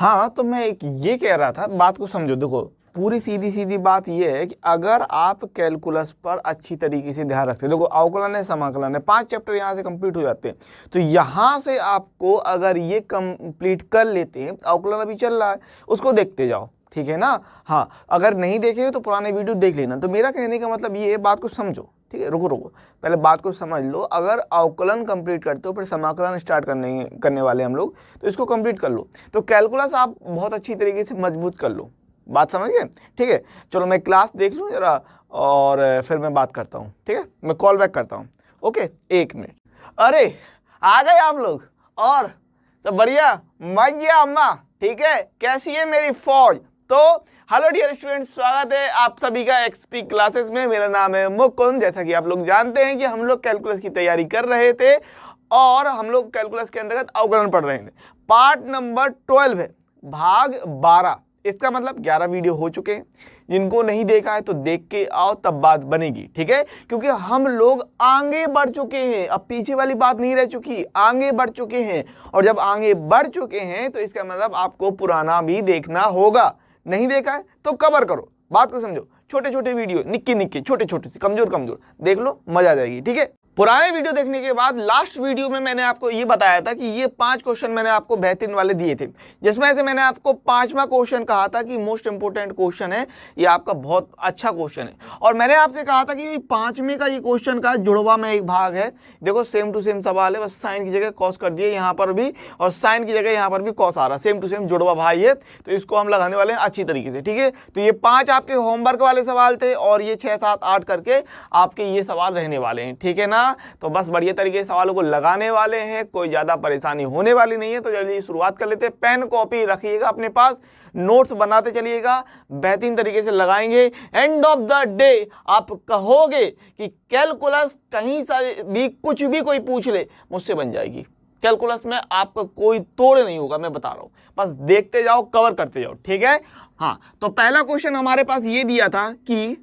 हाँ, तो मैं एक ये कह रहा था, बात को समझो। देखो, पूरी सीधी सीधी बात ये है कि अगर आप कैलकुलस पर अच्छी तरीके से ध्यान रखते हैं, देखो अवकलन है, समाकलन है, 5 चैप्टर यहाँ से कंप्लीट हो जाते हैं। तो यहाँ से आपको अगर ये कंप्लीट कर लेते हैं, अवकलन अभी चल रहा है, उसको देखते जाओ, ठीक है ना। हाँ, अगर नहीं देखे तो पुराने वीडियो देख लेना। तो मेरा कहने का मतलब ये है, बात को समझो, ठीक है। रुको पहले बात को समझ लो। अगर अवकलन कंप्लीट करते हो, फिर समाकलन स्टार्ट करने वाले हम लोग, तो इसको कंप्लीट कर लो, तो कैलकुलस आप बहुत अच्छी तरीके से मजबूत कर लो। बात समझ गए, ठीक है। चलो मैं क्लास देख लूँ जरा, और फिर मैं बात करता हूँ, ठीक है। मैं कॉल बैक करता हूँ, ओके, 1 मिनट। अरे आ गए आप लोग, और सब बढ़िया, मजा अम्मा, ठीक है। कैसी है मेरी फौज? तो हेलो डियर स्टूडेंट्स, स्वागत है आप सभी का एक्सपी क्लासेस में। मेरा नाम है मुकुंद। जैसा कि आप लोग जानते हैं कि हम लोग कैलकुलस की तैयारी कर रहे थे, और हम लोग कैलकुलस के अंतर्गत अवकलन पढ़ रहे थे। पार्ट नंबर 12 है, भाग 12। इसका मतलब 11 वीडियो हो चुके हैं। जिनको नहीं देखा है तो देख के आओ, तब बात बनेगी, ठीक है। क्योंकि हम लोग आगे बढ़ चुके हैं, अब पीछे वाली बात नहीं रह चुकी, आगे बढ़ चुके हैं। और जब आगे बढ़ चुके हैं तो इसका मतलब आपको पुराना भी देखना होगा। नहीं देखा है तो कवर करो, बात को समझो। छोटे छोटे वीडियो, निक्के निक्के, छोटे छोटे से, कमजोर देख लो, मजा आ जाएगी, ठीक है। पुराने वीडियो देखने के बाद लास्ट वीडियो में मैंने आपको ये बताया था कि ये 5 क्वेश्चन मैंने आपको बेहतरीन वाले दिए थे, जिसमें से मैंने आपको 5वां क्वेश्चन कहा था कि मोस्ट इंपोर्टेंट क्वेश्चन है, ये आपका बहुत अच्छा क्वेश्चन है। और मैंने आपसे कहा था कि 5वें का ये क्वेश्चन का जुड़वा में एक भाग है। देखो सेम टू सेम सवाल है, बस साइन की जगह कॉस कर दिए यहाँ पर भी, और साइन की जगह यहाँ पर भी कॉस आ रहा, सेम टू सेम जुड़वा भाई है। तो इसको हम लगाने वाले हैं अच्छी तरीके से, ठीक है। तो ये 5 आपके होमवर्क वाले सवाल थे, और ये 6, 7, 8 करके आपके ये सवाल रहने वाले हैं, ठीक है ना। तो बस बढ़िया तरीके से सवालों को लगाने वाले हैं, कोई ज्यादा परेशानी होने वाली नहीं है। तो जल्दी शुरुआत कर लेते हैं। पेन कॉपी रखिएगा अपने पास, नोट्स बनाते चलिएगा, बेहतरीन तरीके से लगाएंगे। एंड ऑफ द डे आप कहोगे कि कैलकुलस कहीं से भी कुछ भी कोई पूछ ले, मुझसे बन जाएगी। कैलकुलस में आपका कोई तोड़ नहीं होगा, मैं बता रहा हूं। बस देखते जाओ, कवर करते जाओ, ठीक है। हाँ, तो पहला क्वेश्चन हमारे पास ये दिया था कि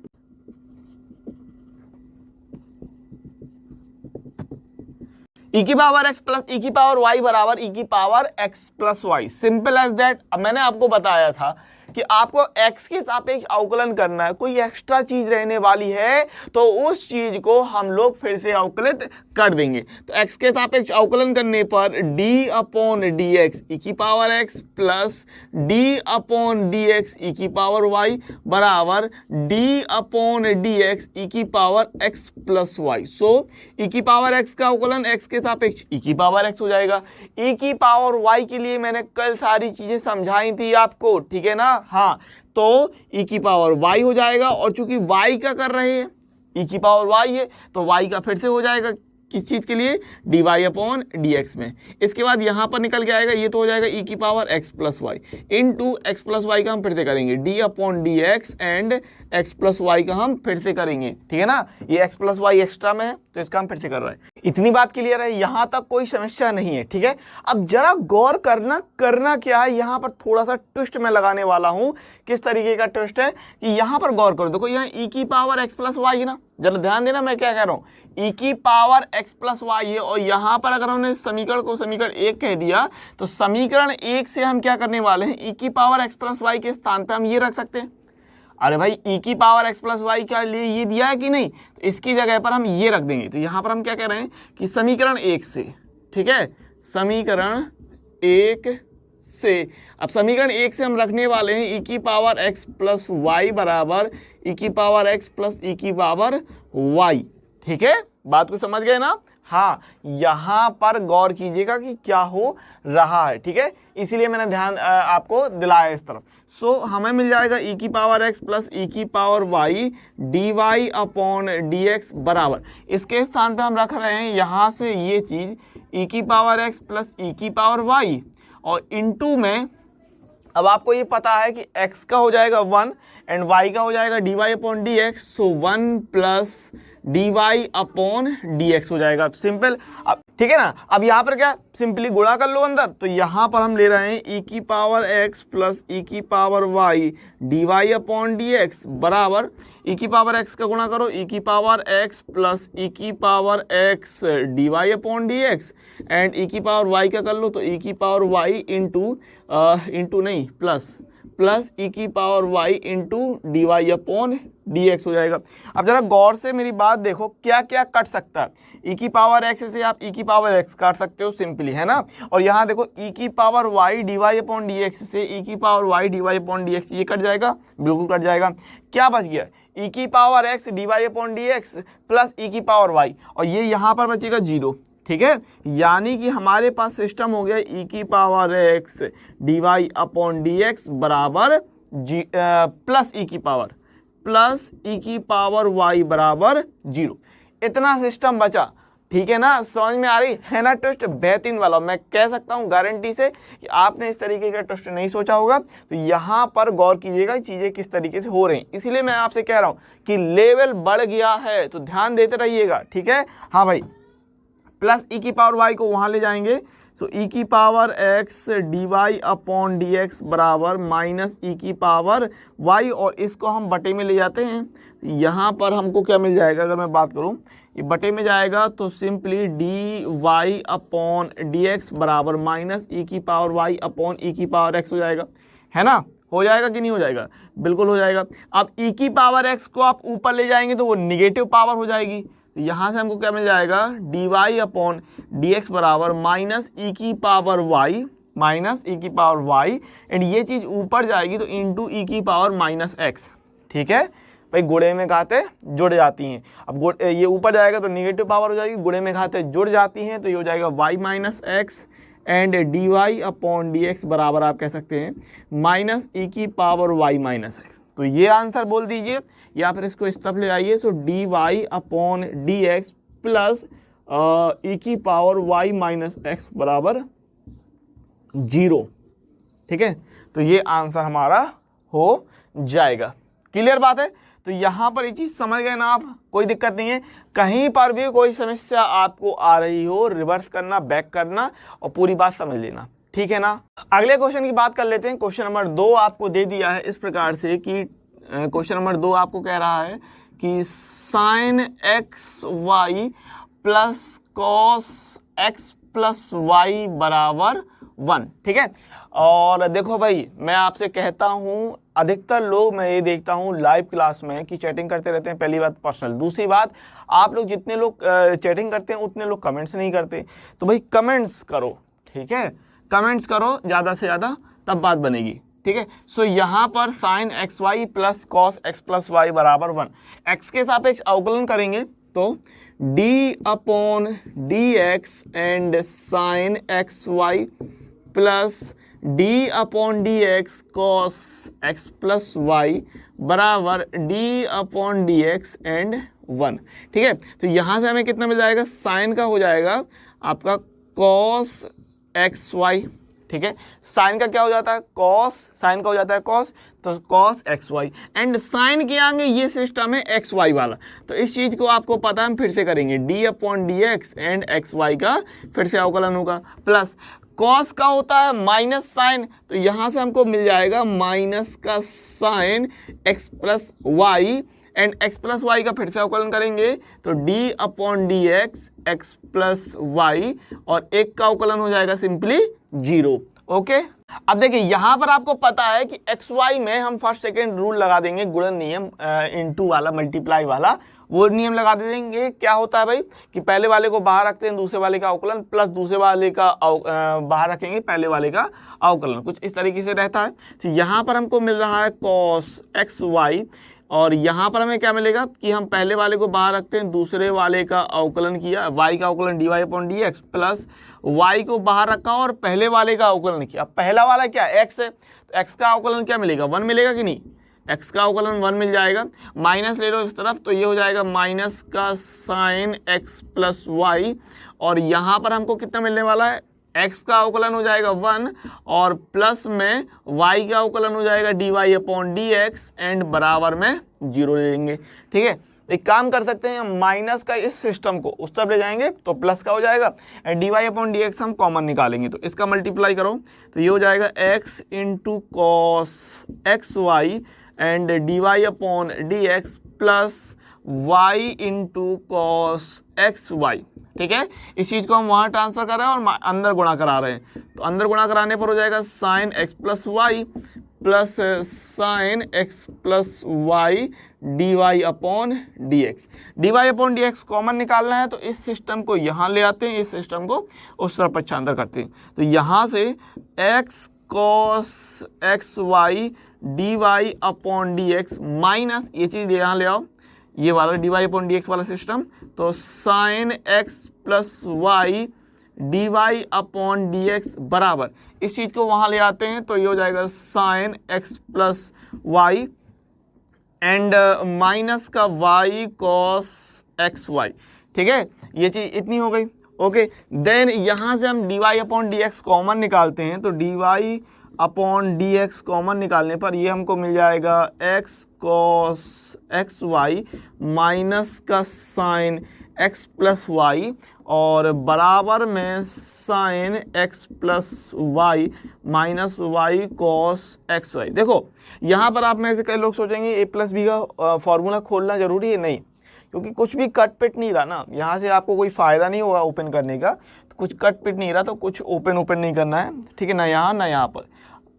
e की पावर x प्लस e की पावर y बराबर e की power x plus y. Simple as that. अब मैंने आपको बताया था कि आपको x के सापेक्ष अवकलन करना है, कोई एक्स्ट्रा चीज रहने वाली है तो उस चीज को हम लोग फिर से अवकलित कर देंगे। तो x के सापेक्ष अवकलन करने पर d upon d x e की power x plus d upon d x e की पावर y बराबर d upon d x e की power x plus y. So e की पावर x का अवकलन x के सापेक्ष e की पावर x हो जाएगा। e की पावर y के लिए मैंने कल सारी चीजें समझाई थी आपको, ठीक है ना। हाँ, तो e की पावर y हो जाएगा, और चूंकि y का कर रहे हैं, e की पावर y है, तो y का फिर से हो जाएगा किस चीज के लिए, dy अपॉन dx में। इसके बाद यहां पर निकल के आएगा, ये तो हो जाएगा e की power x plus y into x plus y का हम फिर से करेंगे d upon d x, and x plus y का हम फिर से करेंगे, ठीक है ना। ये x प्लस वाई एक्स्ट्रा में है, तो इसका हम फिर से कर रहे हैं। इतनी बात क्लियर है, यहां तक कोई समस्या नहीं है, ठीक है। अब जरा गौर करना क्या है, यहां पर थोड़ा सा ट्विस्ट मैं लगाने वाला हूं। किस तरीके का ट्विस्ट है कि यहां पर गौर करो। देखो यहाँ e की पावर x प्लस वाई है ना, जरा ध्यान देना मैं क्या कह रहा हूं। e की पावर x प्लस वाई है, और यहां पर अगर हमने समीकरण को समीकरण 1 कह दिया, तो समीकरण 1 से हम क्या करने वाले हैं, e की पावर x प्लस वाई के स्थान पर हम ये रख सकते हैं। अरे भाई, e की पावर x प्लस वाई के लिए ये दिया है कि नहीं, तो इसकी जगह पर हम ये रख देंगे। तो यहां पर हम क्या कह रहे हैं कि समीकरण 1 से, ठीक है, समीकरण 1 से, अब समीकरण 1 से हम रखने वाले हैं e की पावर x प्लस वाई बराबर e की पावर x प्लस e की पावर y, ठीक है। बात को समझ गए ना। हाँ, यहां पर गौर कीजिएगा कि क्या हो रहा है, ठीक है। इसीलिए मैंने ध्यान आपको दिलाया इस तरफ। सो हमें मिल जाएगा e की पावर x प्लस e की power y d y upon d x बराबर, इसके स्थान पे हम रख रहे हैं यहां से ये चीज e की पावर x प्लस e की पावर y, और इनटू में अब आपको ये पता है कि x का हो जाएगा 1 एंड y का हो जाएगा dy upon d x. So 1 plus d y upon d x हो जाएगा, सिंपल। अब ठीक है ना, अब यहाँ पर क्या सिंपली गुणा कर लो अंदर, तो यहाँ पर हम ले रहे हैं ई की पावर एक्स प्लस ई की power y d y upon d x बराबर ई की पावर एक्स का गुणा करो ई की पावर एक्स प्लस ई की power x d y upon d x and e की पावर वाई का कर लो तो ई की पावर वाई इंटू नहीं प्लस ई की power y into d y upon d x हो जाएगा। अब जरा गौर से मेरी बात देखो, क्या क्या कट सकता है। ई की पावर एक्स से आप ई की पावर एक्स काट सकते हो सिंपली, है ना। और यहाँ देखो ई की power y d y upon d x से ई की power y d y upon d x, ये कट जाएगा, बिल्कुल कट जाएगा। क्या बच गया, ई की power x d y upon d x plus e की पावर वाई, और ये यहाँ पर बचेगा 0, ठीक है। यानी कि हमारे पास सिस्टम हो गया ई की power x d y upon d x बराबर प्लस ई की पावर वाई बराबर 0। इतना सिस्टम बचा, ठीक है ना। समझ में आ रही है ना ट्विस्ट, बेहतरीन वाला। मैं कह सकता हूँ गारंटी से कि आपने इस तरीके का ट्विस्ट नहीं सोचा होगा। तो यहाँ पर गौर कीजिएगा चीज़ें किस तरीके से हो रही हैं, इसीलिए मैं आपसे कह रहा हूँ कि लेवल बढ़ गया है तो ध्यान देते रहिएगा, ठीक है। हाँ भाई, प्लस ई की पावर वाई को वहाँ ले जाएंगे, सो ई की power x d y upon d x बराबर माइनस ई की पावर वाई, और इसको हम बटे में ले जाते हैं। यहाँ पर हमको क्या मिल जाएगा, अगर मैं बात करूँ ये बटे में जाएगा तो simply d y upon d x बराबर माइनस ई की पावर वाई अपॉन ई की पावर एक्स हो जाएगा, है ना। हो जाएगा कि नहीं हो जाएगा, बिल्कुल हो जाएगा। अब ई की पावर एक्स को आप ऊपर ले जाएंगे तो वो निगेटिव पावर हो जाएगी, तो यहाँ से हमको क्या मिल जाएगा, d y upon d x बराबर माइनस ई की पावर वाई एंड ये चीज़ ऊपर जाएगी तो इंटू ई की पावर माइनस एक्स, ठीक है भाई। गुणे में घाते जुड़ जाती हैं। अब ये ऊपर जाएगा तो निगेटिव पावर हो जाएगी, गुणे में घाते जुड़ जाती हैं तो ये हो जाएगा y minus x and d y upon d x बराबर आप कह सकते हैं माइनस ई की पावर वाई माइनस एक्स। तो ये आंसर बोल दीजिए या फिर इसको इस तरफ ले आइए। So d y upon d x plus e की पावर वाई माइनस एक्स बराबर 0, ठीक है। तो ये आंसर हमारा हो जाएगा। क्लियर बात है। तो यहाँ पर ये चीज़ समझ गए ना आप, कोई दिक्कत नहीं है। कहीं पर भी कोई समस्या आपको आ रही हो, रिवर्स करना, बैक करना और पूरी बात समझ लेना, ठीक है ना। अगले क्वेश्चन की बात कर लेते हैं। क्वेश्चन नंबर 2 आपको दे दिया है इस प्रकार से कि क्वेश्चन नंबर 2 आपको कह रहा है कि sine x y plus cos x plus y बराबर 1, ठीक है। और देखो भाई, मैं आपसे कहता हूँ अधिकतर लोग मैं ये देखता हूँ लाइव क्लास में कि चैटिंग करते रहते हैं। पहली बात पर्सनल, दूसरी बात आप लोग जितने लोग चैटिंग करते हैं उतने लोग कमेंट्स नहीं करते। तो भाई कमेंट्स करो, ठीक है, कमेंट्स करो ज़्यादा से ज़्यादा, तब बात बनेगी, ठीक है। सो यहाँ पर sine x y plus cos x plus y बराबर 1, एक्स के सापेक्ष अवकलन करेंगे तो d upon d x and sine x y plus d upon d x cos x plus y बराबर d upon d x and 1, ठीक है। तो यहाँ से हमें कितना मिल जाएगा, साइन का हो जाएगा आपका कॉस एक्स वाई, ठीक है। साइन का क्या हो जाता है, कॉस, साइन का हो जाता है कॉस, तो cos x y and sine के आगे ये सिस्टम है एक्स वाई वाला। तो इस चीज़ को आपको पता है, हम फिर से करेंगे d upon d x and x y का फिर से अवकलन होगा, प्लस कॉस का होता है माइनस साइन, तो यहाँ से हमको मिल जाएगा माइनस का sine x plus y and x plus y का फिर से अवकलन करेंगे तो d upon d x x plus y और एक का अवकलन हो जाएगा सिंपली 0, ओके। अब देखिए यहाँ पर आपको पता है कि एक्स वाई में हम फर्स्ट सेकेंड रूल लगा देंगे, गुणन नियम इनटू वाला, मल्टीप्लाई वाला, वो नियम लगा देंगे। क्या होता है भाई कि पहले वाले को बाहर रखते हैं दूसरे वाले का अवकलन प्लस दूसरे वाले का बाहर रखेंगे पहले वाले का अवकलन, कुछ इस तरीके से रहता है। तो यहाँ पर हमको मिल रहा है कॉस एक्स वाई और यहाँ पर हमें क्या मिलेगा कि हम पहले वाले को बाहर रखते हैं दूसरे वाले का अवकलन किया, y का अवकलन d y upon d x plus y को बाहर रखा और पहले वाले का अवकलन किया। पहला वाला क्या x है, तो x का अवकलन क्या मिलेगा, 1 मिलेगा कि नहीं, x का अवकलन 1 मिल जाएगा। माइनस ले लो इस तरफ तो ये हो जाएगा माइनस का साइन x प्लस वाई और यहाँ पर हमको कितना मिलने वाला है, x का अवकलन हो जाएगा 1 और प्लस में y का अवकलन हो जाएगा dy upon d x and बराबर में 0 ले लेंगे, ठीक है। एक काम कर सकते हैं, माइनस का इस सिस्टम को उस तरफ ले जाएंगे तो प्लस का हो जाएगा, and d y upon d x हम कॉमन निकालेंगे तो इसका मल्टीप्लाई करो तो ये हो जाएगा x into cos x y and d y upon d x plus y into cos x y. ठीक है, इस चीज़ को हम वहाँ ट्रांसफर कर रहे हैं और अंदर गुणा करा रहे हैं, तो अंदर गुणा कराने पर हो जाएगा sine x plus y plus sine x plus y d y upon d x. D y upon d x common निकालना है तो इस सिस्टम को यहाँ ले आते हैं, इस सिस्टम को उस तरफ पक्षांतर करते हैं, तो यहाँ से x cos x y d y upon d x minus ये चीज़ यहाँ ले आओ, ये वाला d y upon d x वाला सिस्टम, तो sine x plus y d y upon d x बराबर इस चीज़ को वहाँ ले आते हैं तो ये हो जाएगा sine x plus y and minus का वाई कॉस एक्स वाई। ठीक है, ये चीज़ इतनी हो गई। ओके, देन यहाँ से हम d y upon d x common निकालते हैं, तो d y upon d x common निकालने पर ये हमको मिल जाएगा x cos x y minus का साइन एक्स प्लस वाई और बराबर में sine x plus y minus y cos x y. देखो यहाँ पर आप में से कई लोग सोचेंगे ए प्लस बी का फॉर्मूला खोलना जरूरी है, नहीं, क्योंकि कुछ भी कट पिट नहीं रहा ना, यहाँ से आपको कोई फ़ायदा नहीं होगा ओपन करने का, तो कुछ कट पिट नहीं रहा तो कुछ ओपन नहीं करना है। ठीक है, ना यहाँ ना यहाँ पर,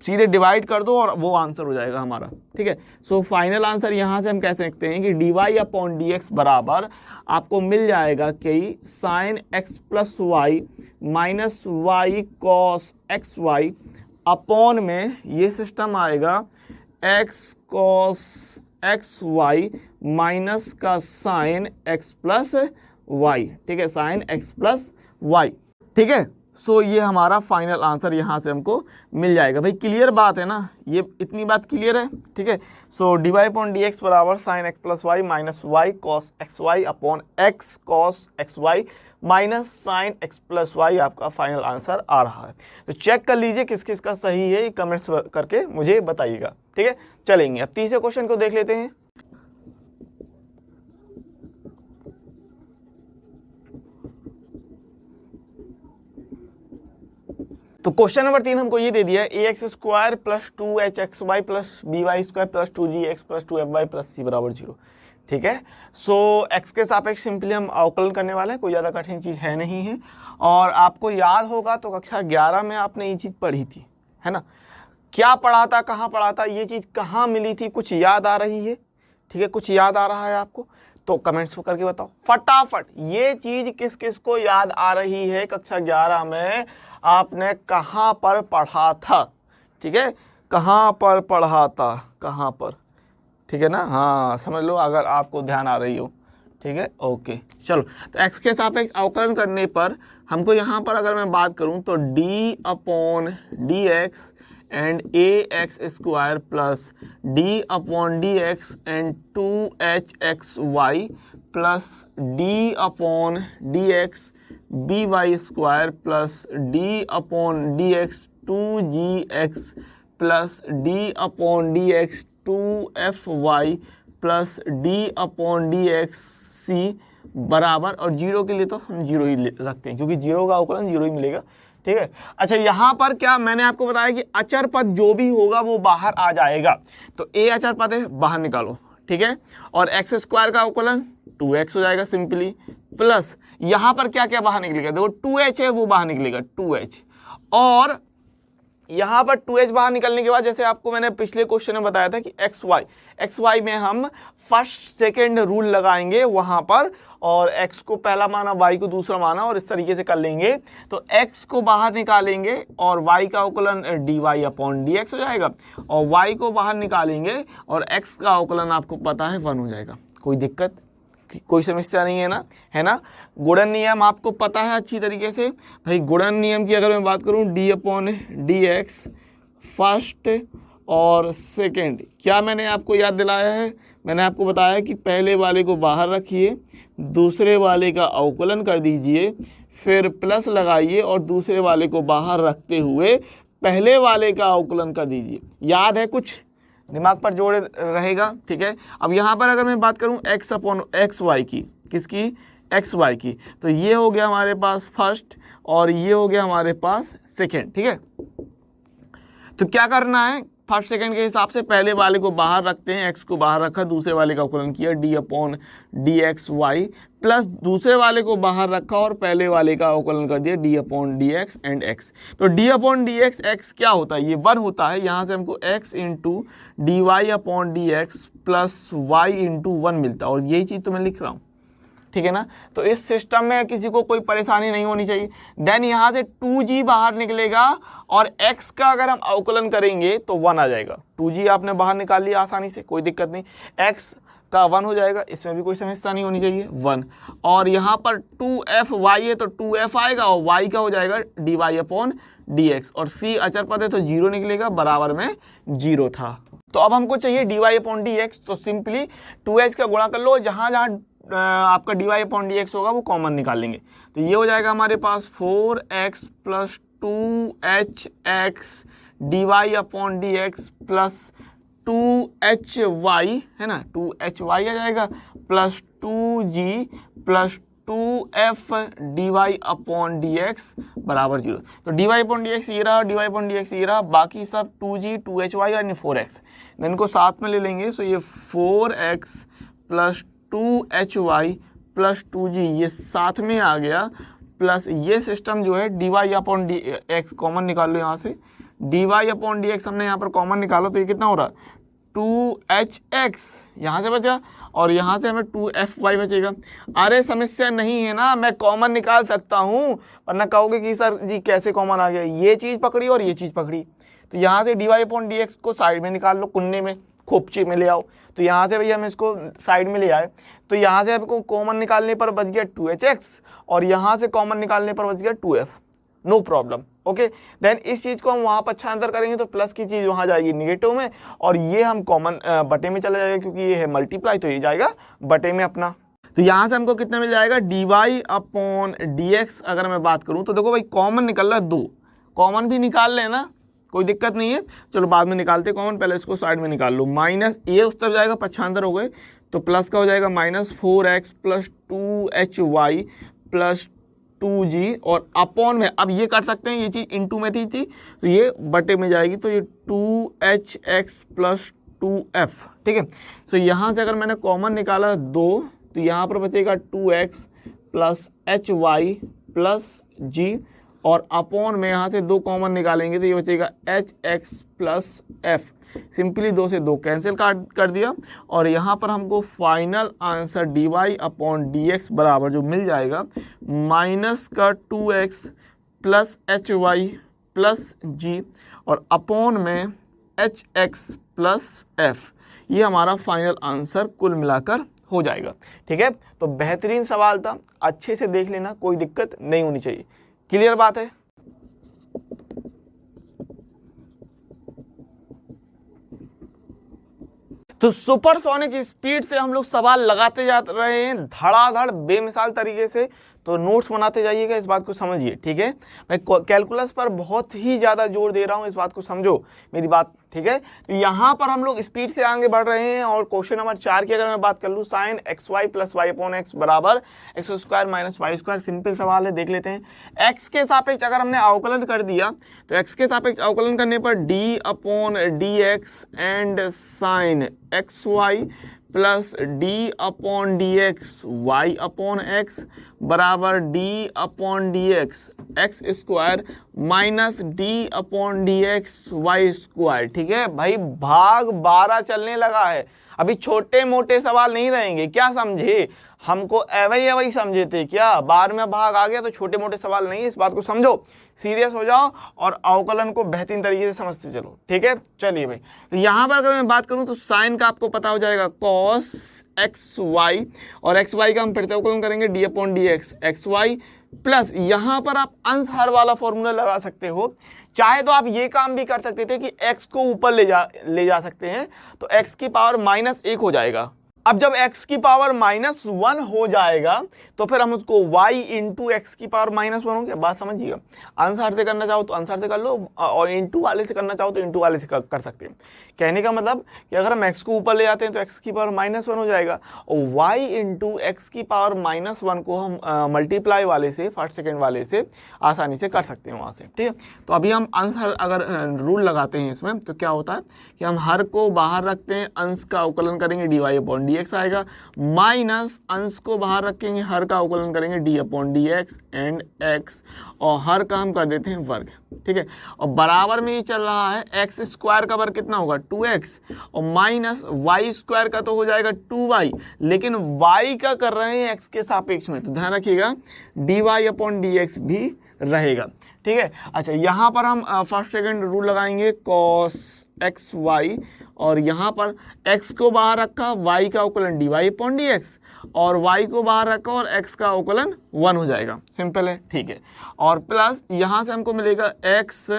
सीधे डिवाइड कर दो और वो आंसर हो जाएगा हमारा। ठीक है, सो फाइनल आंसर यहाँ से हम कह सकते हैं कि d y upon d x बराबर आपको मिल जाएगा कि sine x plus y minus y cos x y upon में ये सिस्टम आएगा x cos x y minus का साइन एक्स प्लस वाई। ठीक है, साइन एक्स प्लस वाई। ठीक है, सो ये हमारा फाइनल आंसर यहाँ से हमको मिल जाएगा। भाई क्लियर बात है ना, ये इतनी बात क्लियर है। ठीक है, so d y upon d x बराबर sine x plus y minus y cos x y upon x cos x y minus sine x plus y आपका फाइनल आंसर आ रहा है। तो चेक कर लीजिए किस किस का सही है, कमेंट्स करके मुझे बताइएगा। ठीक है, चलेंगे अब तीसरे क्वेश्चन को देख लेते हैं। तो क्वेश्चन नंबर 3 हमको ये दे दिया है a x square plus 2h y plus b y square plus 2gx plus 2fy plus c बराबर 0। ठीक है, सो x के सापेक्ष सिंपली हम अवकलन करने वाले हैं, कोई ज़्यादा कठिन चीज़ है नहीं है। और आपको याद होगा तो कक्षा 11 में आपने ये चीज़ पढ़ी थी, है ना, क्या पढ़ा था, कहाँ पढ़ा था, ये चीज़ कहाँ मिली थी, कुछ याद आ रही है? ठीक है, कुछ याद आ रहा है आपको तो कमेंट्स में करके बताओ फटाफट, ये चीज़ किस किस को याद आ रही है, कक्षा 11 में आपने कहाँ पर पढ़ा था? ठीक है, कहाँ पर पढ़ा था, कहाँ पर? ठीक है ना, हाँ समझ लो अगर आपको ध्यान आ रही हो। ठीक है, ओके, चलो तो x के सापेक्ष अवकलन करने पर हमको यहाँ पर अगर मैं बात करूँ तो d upon d x and a x square plus d upon d x and 2h xy plus d upon d x b y square plus d upon d x 2gx plus d upon d x 2fy plus d upon d x c बराबर, और zero के लिए तो हम zero ही रखते हैं क्योंकि zero का अवकलन जीरो ही मिलेगा। ठीक है, अच्छा यहाँ पर क्या मैंने आपको बताया कि अचर पद जो भी होगा वो बाहर आ जाएगा, तो ए अचर पद है बाहर निकालो। ठीक है, और एक्स स्क्वायर का अवकलन 2x हो जाएगा सिंपली, प्लस यहाँ पर क्या क्या बाहर निकलेगा, देखो 2h है वो बाहर निकलेगा 2h, और यहाँ पर 2h बाहर निकलने के बाद जैसे आपको मैंने पिछले क्वेश्चन में बताया था कि xy में हम फर्स्ट सेकेंड रूल लगाएंगे वहाँ पर, और x को पहला माना y को दूसरा माना और इस तरीके से कर लेंगे, तो x को बाहर निकालेंगे और y का अवकलन dy अपॉन dx हो जाएगा, और y को बाहर निकालेंगे और x का अवकलन आपको पता है 1 हो जाएगा। कोई दिक्कत, कोई समस्या नहीं है ना, है ना। गुणन नियम आपको पता है अच्छी तरीके से। भाई गुणन नियम की अगर मैं बात करूं d upon d x first और सेकंड, क्या मैंने आपको याद दिलाया है, मैंने आपको बताया कि पहले वाले को बाहर रखिए, दूसरे वाले का अवकलन कर दीजिए, फिर प्लस लगाइए और दूसरे वाले को बाहर रखते हुए पहले वाले का अवकलन कर दीजिए। याद है कुछ? दिमाग पर जोड़ रहेगा, ठीक है। अब यहाँ पर अगर मैं बात करूँ x अपॉन एक्स वाई की, किसकी, एक्स वाई की, तो ये हो गया हमारे पास फर्स्ट और ये हो गया हमारे पास सेकेंड, ठीक है। तो क्या करना है, फर्स्ट सेकंड के हिसाब से पहले वाले को बाहर रखते हैं, x को बाहर रखा, दूसरे वाले का अवकलन किया d upon d x y, plus दूसरे वाले को बाहर रखा और पहले वाले का अवकलन कर दिया d upon d x and x। तो d upon d x x क्या होता है, ये 1 होता है, यहाँ से हमको x into d y upon d x plus y into 1 मिलता है, और यही चीज़ तो मैं लिख रहा हूँ, ठीक है ना। तो इस सिस्टम में किसी को कोई परेशानी नहीं होनी चाहिए। देन यहाँ से 2g बाहर निकलेगा और x का अगर हम अवकलन करेंगे तो 1 आ जाएगा। 2g आपने बाहर निकाल लिया आसानी से, कोई दिक्कत नहीं, x का 1 हो जाएगा, इसमें भी कोई समस्या नहीं होनी चाहिए, 1। और यहाँ पर 2fy है तो 2f आएगा और y का हो जाएगा dy अपॉन dx, और c अचर पद है तो 0 निकलेगा, बराबर में 0 था। तो अब हमको चाहिए dy अपॉन dx, तो सिंपली 2h का गुणा कर लो, जहाँ जहाँ आपका dy अपॉन dx होगा वो कॉमन निकाल लेंगे। तो ये हो जाएगा हमारे पास 4x plus 2hx dy upon dx plus 2hy, है ना, 2hy आ जाएगा, plus 2g plus 2f dy upon dx बराबर 0। तो dy अपॉन dx ये रहा, dy अपॉन dx ये रहा, बाकी सब 2g 2hy यानी 4x, इनको साथ में ले लेंगे। सो ये 4x plus 2hy plus 2g ये साथ में आ गया, प्लस ये सिस्टम जो है dy अपॉन dx कॉमन निकाल लो, यहाँ से dy अपॉन dx हमने यहाँ पर कॉमन निकाला, तो ये कितना हो रहा, 2hx यहाँ से बचा और यहाँ से हमें 2fy बचेगा। अरे समस्या नहीं है ना, मैं कॉमन निकाल सकता हूँ, वरना कहोगे कि सर जी कैसे कॉमन आ गया, ये चीज़ पकड़ी और ये चीज़ पकड़ी। तो यहाँ से dy अपॉन dx को साइड में निकाल लो, कुन्ने में खोपची में ले आओ, तो यहाँ से भैया हम इसको साइड में ले आए, तो यहाँ से आपको कॉमन निकालने पर बच गया 2hx और यहाँ से कॉमन निकालने पर बच गया 2f, no problem, okay. Then इस चीज़ को हम वहाँ पर अंतर करेंगे तो प्लस की चीज़ वहाँ जाएगी निगेटिव में, और ये हम कॉमन बटे में चला जाएगा, क्योंकि ये है मल्टीप्लाई, तो ये जाएगा बटे में अपना। तो यहाँ से हमको कितना मिल जाएगा, dy अपॉन dx। अगर मैं बात करूँ तो देखो भाई कॉमन निकल रहा है 2, कॉमन भी निकाल लेना, कोई दिक्कत नहीं है, चलो बाद में निकालते कॉमन, पहले इसको साइड में निकाल लो। माइनस ये उस तरफ जाएगा, पक्षांतर हो गए, तो प्लस का हो जाएगा minus 4x plus 2hy plus 2g, और अपॉन में अब ये कर सकते हैं, ये चीज़ इंटू में थी तो ये बटे में जाएगी, तो ये 2hx प्लस 2f, ठीक है। तो यहाँ से अगर मैंने कॉमन निकाला 2, तो यहाँ पर बचेगा 2x plus hy plus g, और अपॉन में यहाँ से 2 कॉमन निकालेंगे तो ये बचेगा hx प्लस f। सिंपली 2 से 2 कैंसिल कर दिया, और यहाँ पर हमको final answer dy upon dx बराबर जो मिल जाएगा माइनस का 2x plus hy plus g और अपॉन में hx प्लस f। ये हमारा फाइनल आंसर कुल मिलाकर हो जाएगा, ठीक है। तो बेहतरीन सवाल था, अच्छे से देख लेना, कोई दिक्कत नहीं होनी चाहिए। क्लियर बात है। तो सुपरसोनिक स्पीड से हम लोग सवाल लगाते जा रहे हैं धड़ाधड़ बेमिसाल तरीके से, तो नोट्स बनाते जाइएगा, इस बात को समझिए, ठीक है। मैं कैलकुलस पर बहुत ही ज़्यादा जोर दे रहा हूँ, इस बात को समझो मेरी बात, ठीक है। तो यहाँ पर हम लोग स्पीड से आगे बढ़ रहे हैं, और क्वेश्चन नंबर 4 की अगर मैं बात कर लूँ, sine xy plus y upon x बराबर x square minus y square, simple सवाल है, देख लेते हैं। x के सापेक्ष अगर हमने अवकलन कर दिया, तो x के सापेक्ष अवकलन करने पर d upon d x and sine xy plus d upon d x y upon x बराबर d upon d x x square minus d upon d x y square, ठीक है भाई। भाग 12 चलने लगा है, अभी छोटे मोटे सवाल नहीं रहेंगे, क्या समझे, हमको अवई समझे थे क्या, बार में भाग आ गया तो छोटे मोटे सवाल नहीं है, इस बात को समझो, सीरियस हो जाओ और अवकलन को बेहतरीन तरीके से समझते चलो, ठीक है। चलिए भाई, तो यहाँ पर अगर मैं बात करूँ तो साइन का आपको पता हो जाएगा cos xy, और xy का हम फिर से अवकलन करेंगे d upon d x x y, plus यहाँ पर आप अंश हर वाला फॉर्मूला लगा सकते हो, चाहे तो आप ये काम भी कर सकते थे कि x को ऊपर ले जा सकते हैं, तो x की पावर -1 हो जाएगा, अब जब x की पावर -1 हो जाएगा तो फिर हम उसको y इंटू एक्स की पावर -1 हो गया। बात समझिएगा, आंसर से करना चाहो तो आंसर से कर लो और इंटू वाले से करना चाहो तो इंटू वाले से कर सकते हैं। कहने का मतलब कि अगर हम x को ऊपर ले जाते हैं तो x की पावर -1 हो जाएगा और y इंटू एक्स की पावर -1 को हम मल्टीप्लाई वाले से, फर्स्ट सेकेंड वाले से आसानी से कर सकते हैं वहाँ से, ठीक है। तो अभी हम आंसर अगर रूल लगाते हैं इसमें तो क्या होता है कि हम हर को बाहर रखते हैं, अंश का अवकलन करेंगे dy/dx आएगा, माइनस अंश को बाहर रखेंगे, हर का अवकलन करेंगे d/dx एंड x, और हर का हम कर देते हैं वर्ग, ठीक है। और बराबर में ये चल रहा है एक्स स्क्वायर का वर्ग कितना होगा 2x और माइनस वाई स्क्वायर का तो हो जाएगा 2y, लेकिन y का कर रहे हैं x के सापेक्ष में, तो ध्यान रखिएगा dy/dx भी रहेगा, ठीक है। अच्छा, यहाँ पर हम फर्स्ट सेकंड रूल लगाएंगे cos xy, और यहाँ पर x को बाहर रखा, y का अवकलन dy/dx, और y को बाहर रखा और x का अवकलन 1 हो जाएगा, सिंपल है, ठीक है। और प्लस यहाँ से हमको मिलेगा x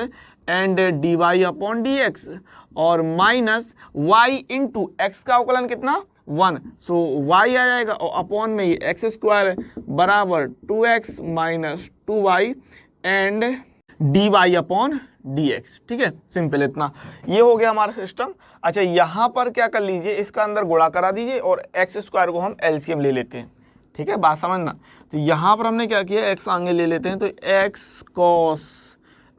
एंड dy/dx और माइनस y इंटू एक्स का अवकलन कितना 1, सो y आ जाएगा और अपॉन में ये एक्स स्क्वायर बराबर 2x minus 2y and dy/dx, ठीक है, सिंपल इतना, ये हो गया हमारा सिस्टम। अच्छा, यहाँ पर क्या कर लीजिए, इसका अंदर गुणा करा दीजिए और एक्स स्क्वायर को हम एलसीएम ले लेते हैं, ठीक है, बात समझना। तो यहाँ पर हमने क्या किया, एक्स आगे ले लेते हैं, तो x cos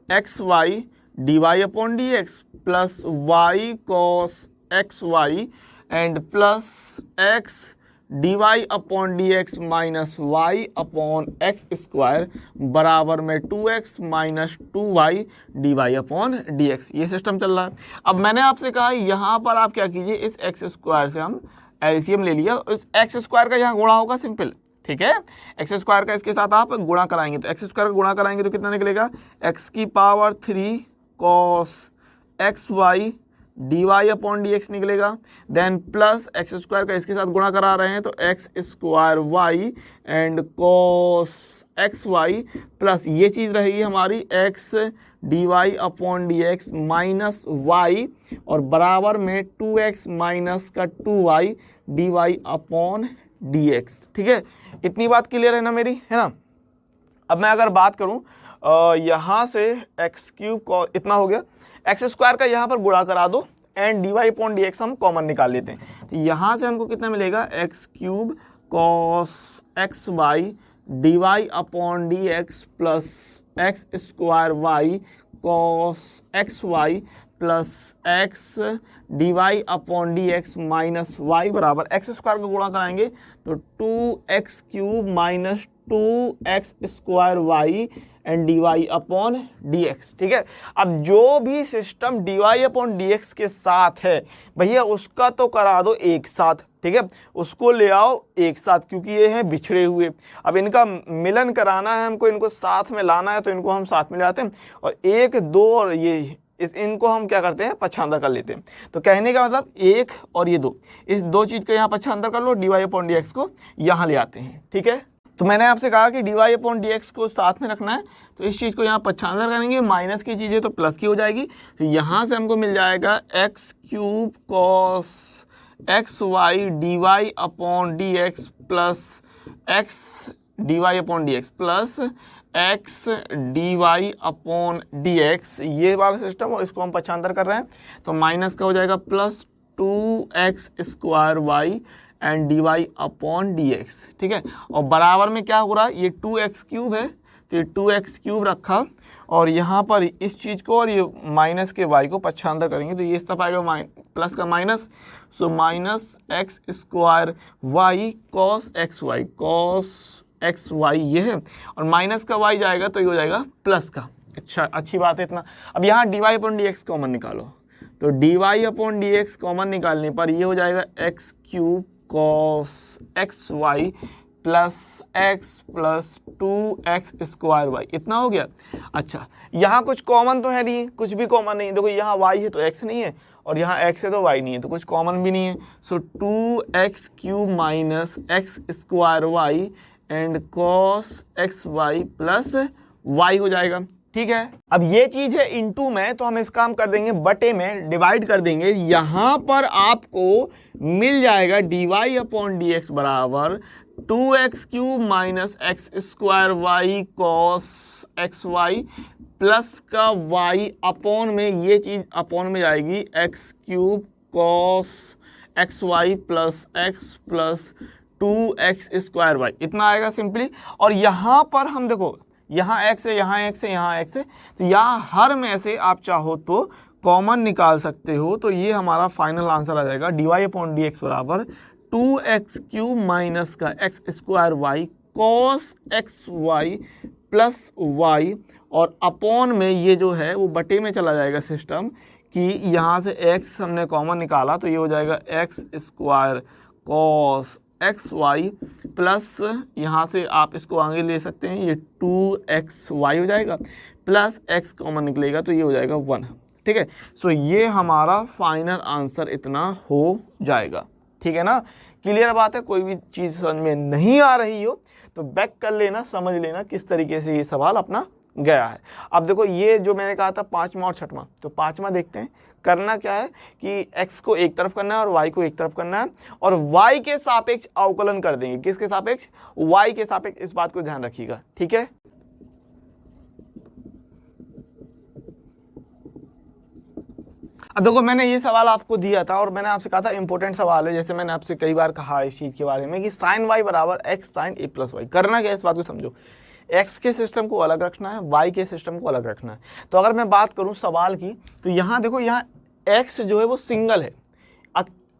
xy dy/dx plus y cos xy and plus x dy/dx minus y upon x square बराबर में 2x माइनस 2y dy/dx, ये सिस्टम चल रहा है। अब मैंने आपसे कहा यहाँ पर आप क्या कीजिए, इस एक्स स्क्वायर से हम एलसीएम ले लिया, इस एक्स स्क्वायर का यहाँ गुणा होगा, सिंपल, ठीक है। एक्स स्क्वायर का इसके साथ आप गुणा कराएंगे तो एक्स स्क्वायर का गुणा कराएंगे तो कितना निकलेगा, x की पावर 3 cos xy dy/dx निकलेगा, देन प्लस एक्स स्क्वायर का इसके साथ गुणा करा रहे हैं तो x square y and cos xy plus ये चीज़ रहेगी हमारी x dy/dx माइनस y और बराबर में 2x माइनस का 2y dy/dx, ठीक है। इतनी बात क्लियर है ना मेरी, है ना। अब मैं अगर बात करूं यहाँ से एक्स क्यूब को इतना हो गया, एक्स स्क्वायर का यहाँ पर गुणा करा दो एंड dy/dx हम कॉमन निकाल लेते हैं, तो यहाँ से हमको कितना मिलेगा, x cube cos xy dy/dx plus x square y cos xy plus x dy/dx minus y बराबर एक्स स्क्वायर का गुणा कराएंगे तो 2x cube minus 2x square y and dy/dx, ठीक है। अब जो भी सिस्टम dy/dx के साथ है भैया उसका तो करा दो एक साथ, ठीक है, उसको ले आओ एक साथ, क्योंकि ये हैं बिछड़े हुए। अब इनका मिलन कराना है हमको, इनको साथ में लाना है तो इनको हम साथ में ले आते हैं और 1 2 और ये इनको हम क्या करते हैं, पक्षांतर कर लेते हैं। तो कहने का मतलब 1 और ये 2, इस दो चीज़ का यहाँ पक्षांतर कर लो, dy/dx को यहाँ ले आते हैं, ठीक है। तो मैंने आपसे कहा कि dy/dx को साथ में रखना है, तो इस चीज़ को यहाँ पक्षांतर करेंगे, माइनस की चीज़ है तो प्लस की हो जाएगी, तो यहाँ से हमको मिल जाएगा x cube cos xy dy/dx plus x dy/dx plus x dy/dx, ये वाला सिस्टम, और इसको हम पक्षांतर कर रहे हैं तो माइनस का हो जाएगा plus 2x square y and dy/dx, ठीक है। और बराबर में क्या हो रहा है, ये 2x क्यूब है तो ये 2x क्यूब रखा और यहाँ पर इस चीज़ को और ये माइनस के y को पक्षांतर करेंगे तो ये इस तरफ आएगा प्लस का minus, so minus x square y cos xy ये है और माइनस का y जाएगा तो ये हो जाएगा प्लस का। अच्छा, अच्छी बात है इतना। अब यहाँ dy/dx कॉमन निकालो, तो dy/dx कॉमन निकालने पर ये हो जाएगा x cube cos xy plus x plus 2x square y, इतना हो गया। अच्छा, यहाँ कुछ कॉमन तो है नहीं, कुछ भी कॉमन नहीं, देखो यहाँ y है तो x नहीं है और यहाँ x है तो y नहीं है, तो कुछ कॉमन भी नहीं है, सो 2x cube minus x square y and cos xy plus y हो जाएगा, ठीक है। अब ये चीज है इनटू में, तो हम इस काम कर देंगे बटे में, डिवाइड कर देंगे। यहां पर आपको मिल जाएगा dy अपॉन dx बराबर 2x³ minus x square y cos x y plus का y अपॉन में, ये चीज अपॉन में जाएगी x³ cos x y plus x plus 2x square y, इतना आएगा सिंपली। और यहाँ पर हम देखो, यहाँ x है, यहाँ x है, यहाँ x है, तो यहाँ हर में से आप चाहो तो कॉमन निकाल सकते हो। तो ये हमारा फाइनल आंसर आ जाएगा dy अपॉन dx बराबर 2x³ माइनस का x square y cos x y plus y, और अपॉन में ये जो है वो बटे में चला जाएगा सिस्टम, कि यहाँ से x हमने कॉमन निकाला तो ये हो जाएगा x square cos x y plus, यहाँ से आप इसको आगे ले सकते हैं, ये 2xy हो जाएगा प्लस x कॉमन निकलेगा तो ये हो जाएगा 1। ठीक है, सो ये हमारा फाइनल आंसर इतना हो जाएगा। ठीक है ना, क्लियर बात है। कोई भी चीज़ समझ में नहीं आ रही हो तो बैक कर लेना, समझ लेना किस तरीके से ये सवाल अपना गया है। अब देखो ये जो मैंने कहा था पांचवा और छठवां, तो पांचवा देखते हैं। करना क्या है कि x को एक तरफ करना है और y को एक तरफ करना है, और y के सापेक्ष अवकलन कर देंगे। किसके सापेक्ष? y के सापेक्ष, इस बात को ध्यान रखिएगा। ठीक है, अब देखो मैंने ये सवाल आपको दिया था और मैंने आपसे कहा था इंपॉर्टेंट सवाल है, जैसे मैंने आपसे कई बार कहा इस चीज के बारे में कि साइन y बराबर x sine a plus y. करना क्या है, इस बात को समझो। x के सिस्टम को अलग रखना है, y के सिस्टम को अलग रखना है। तो अगर मैं बात करूं सवाल की, तो यहाँ देखो, यहाँ x जो है वो सिंगल है,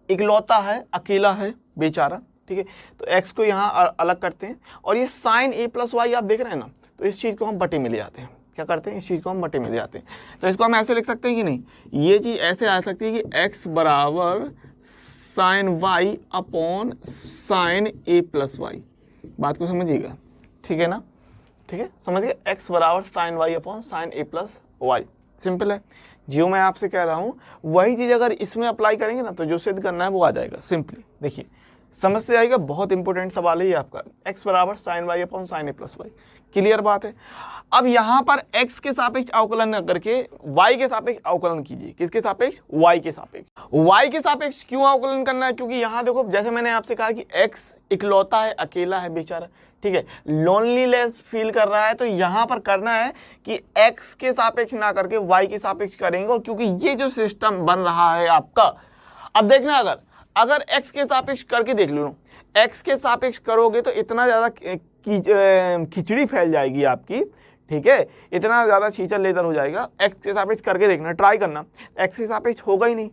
इकलौता है, अकेला है बेचारा। ठीक है, तो x को यहाँ अलग करते हैं, और ये साइन a प्लस वाई आप देख रहे हैं ना, तो इस चीज़ को हम बटे में ले आते हैं। क्या करते हैं, इस चीज़ को हम बटे में ले आते हैं। तो इसको हम ऐसे लिख सकते हैं कि नहीं, ये चीज़ ऐसे आ सकती है कि x बराबर sine y upon sine a plus y. बात को समझिएगा, ठीक है ना। ठीक है, समझिए, x बराबर sine y upon sine a plus y. Simple है, जो मैं आपसे कह रहा हूँ वही चीज़ अगर इसमें अप्लाई करेंगे ना, तो जो सिद्ध करना है वो आ जाएगा। सिंपली देखिए, समझ से आएगा। बहुत इंपॉर्टेंट सवाल है ये आपका, x बराबर sine y upon sine a plus y. Clear बात है। अब यहाँ पर x के सापेक्ष अवकलन न करके y के सापेक्ष अवकलन कीजिए। किसके सापेक्ष? y के सापेक्ष। y के सापेक्ष क्यों अवकलन करना है? क्योंकि यहाँ देखो, जैसे मैंने आपसे कहा कि x इकलौता है, अकेला है बेचारा। ठीक है, लोनलीनेस फील कर रहा है, तो यहाँ पर करना है कि x के सापेक्ष ना करके y के सापेक्ष करेंगे। और क्योंकि ये जो सिस्टम बन रहा है आपका, अब देखना, अगर x के सापेक्ष करके देख लो, x के सापेक्ष करोगे तो इतना ज़्यादा खिचड़ी फैल जाएगी आपकी। ठीक है, इतना ज़्यादा छींचड़ लेदर हो जाएगा। x के सापेक्ष करके देखना, ट्राई करना, x के सापेक्ष होगा ही नहीं।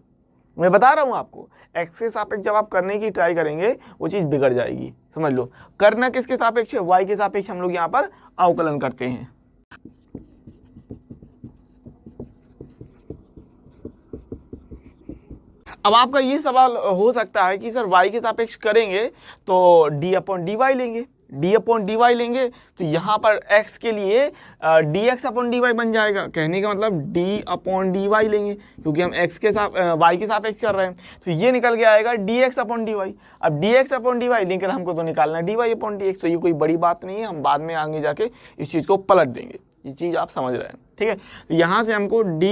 मैं बता रहा हूँ आपको, x के सापेक्ष जब आप करने की ट्राई करेंगे वो चीज़ बिगड़ जाएगी, समझ लो। करना किसके सापेक्ष है? y के सापेक्ष हम लोग यहाँ पर अवकलन करते हैं। अब आपका ये सवाल हो सकता है कि सर y के सापेक्ष करेंगे तो d अपॉन डी वाई लेंगे, d अपॉन डी वाई लेंगे, तो यहाँ पर x के लिए dx अपॉन डी वाई बन जाएगा। कहने का मतलब d अपॉन डी वाई लेंगे, क्योंकि हम x के साथ y के सापेक्ष कर रहे हैं, तो ये निकल के आएगा dx अपॉन डी वाई। अब dx अपॉन डी वाई लेकर हमको तो निकालना है dy अपॉन dx, तो ये कोई बड़ी बात नहीं है, हम बाद में आगे जाके इस चीज़ को पलट देंगे। ये चीज़ आप समझ रहे हैं, ठीक है। तो यहाँ से हमको d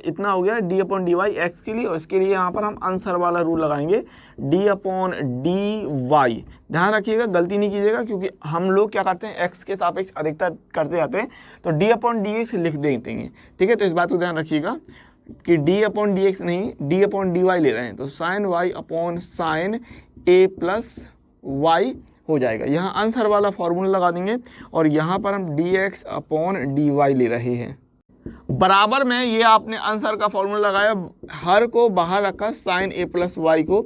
इतना हो गया d upon d y x के लिए, और इसके लिए यहाँ पर हम आंसर वाला रूल लगाएंगे d अपॉन डी वाई। ध्यान रखिएगा, गलती नहीं कीजिएगा, क्योंकि हम लोग क्या करते हैं x के सापेक्ष अधिकतर करते जाते हैं, तो d अपॉन डी एक्स लिख देते हैं। ठीक है, तो इस बात को ध्यान रखिएगा कि d अपॉन डी एक्स नहीं, d अपॉन डी वाई ले रहे हैं, तो sine y upon sine a plus y हो जाएगा। यहाँ आंसर वाला फॉर्मूला लगा देंगे, और यहाँ पर हम dx अपॉन डी वाई ले रहे हैं। बराबर में ये आपने आंसर का फॉर्मूला लगाया, हर को बाहर रखा, साइन a प्लस वाई को,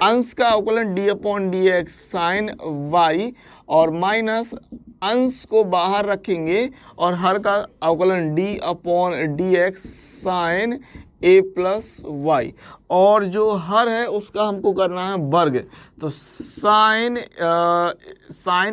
अंश का अवकलन d upon d x sine y, और माइनस अंश को बाहर रखेंगे और हर का अवकलन d upon d x sine a plus y, और जो हर है उसका हमको करना है वर्ग। तो sine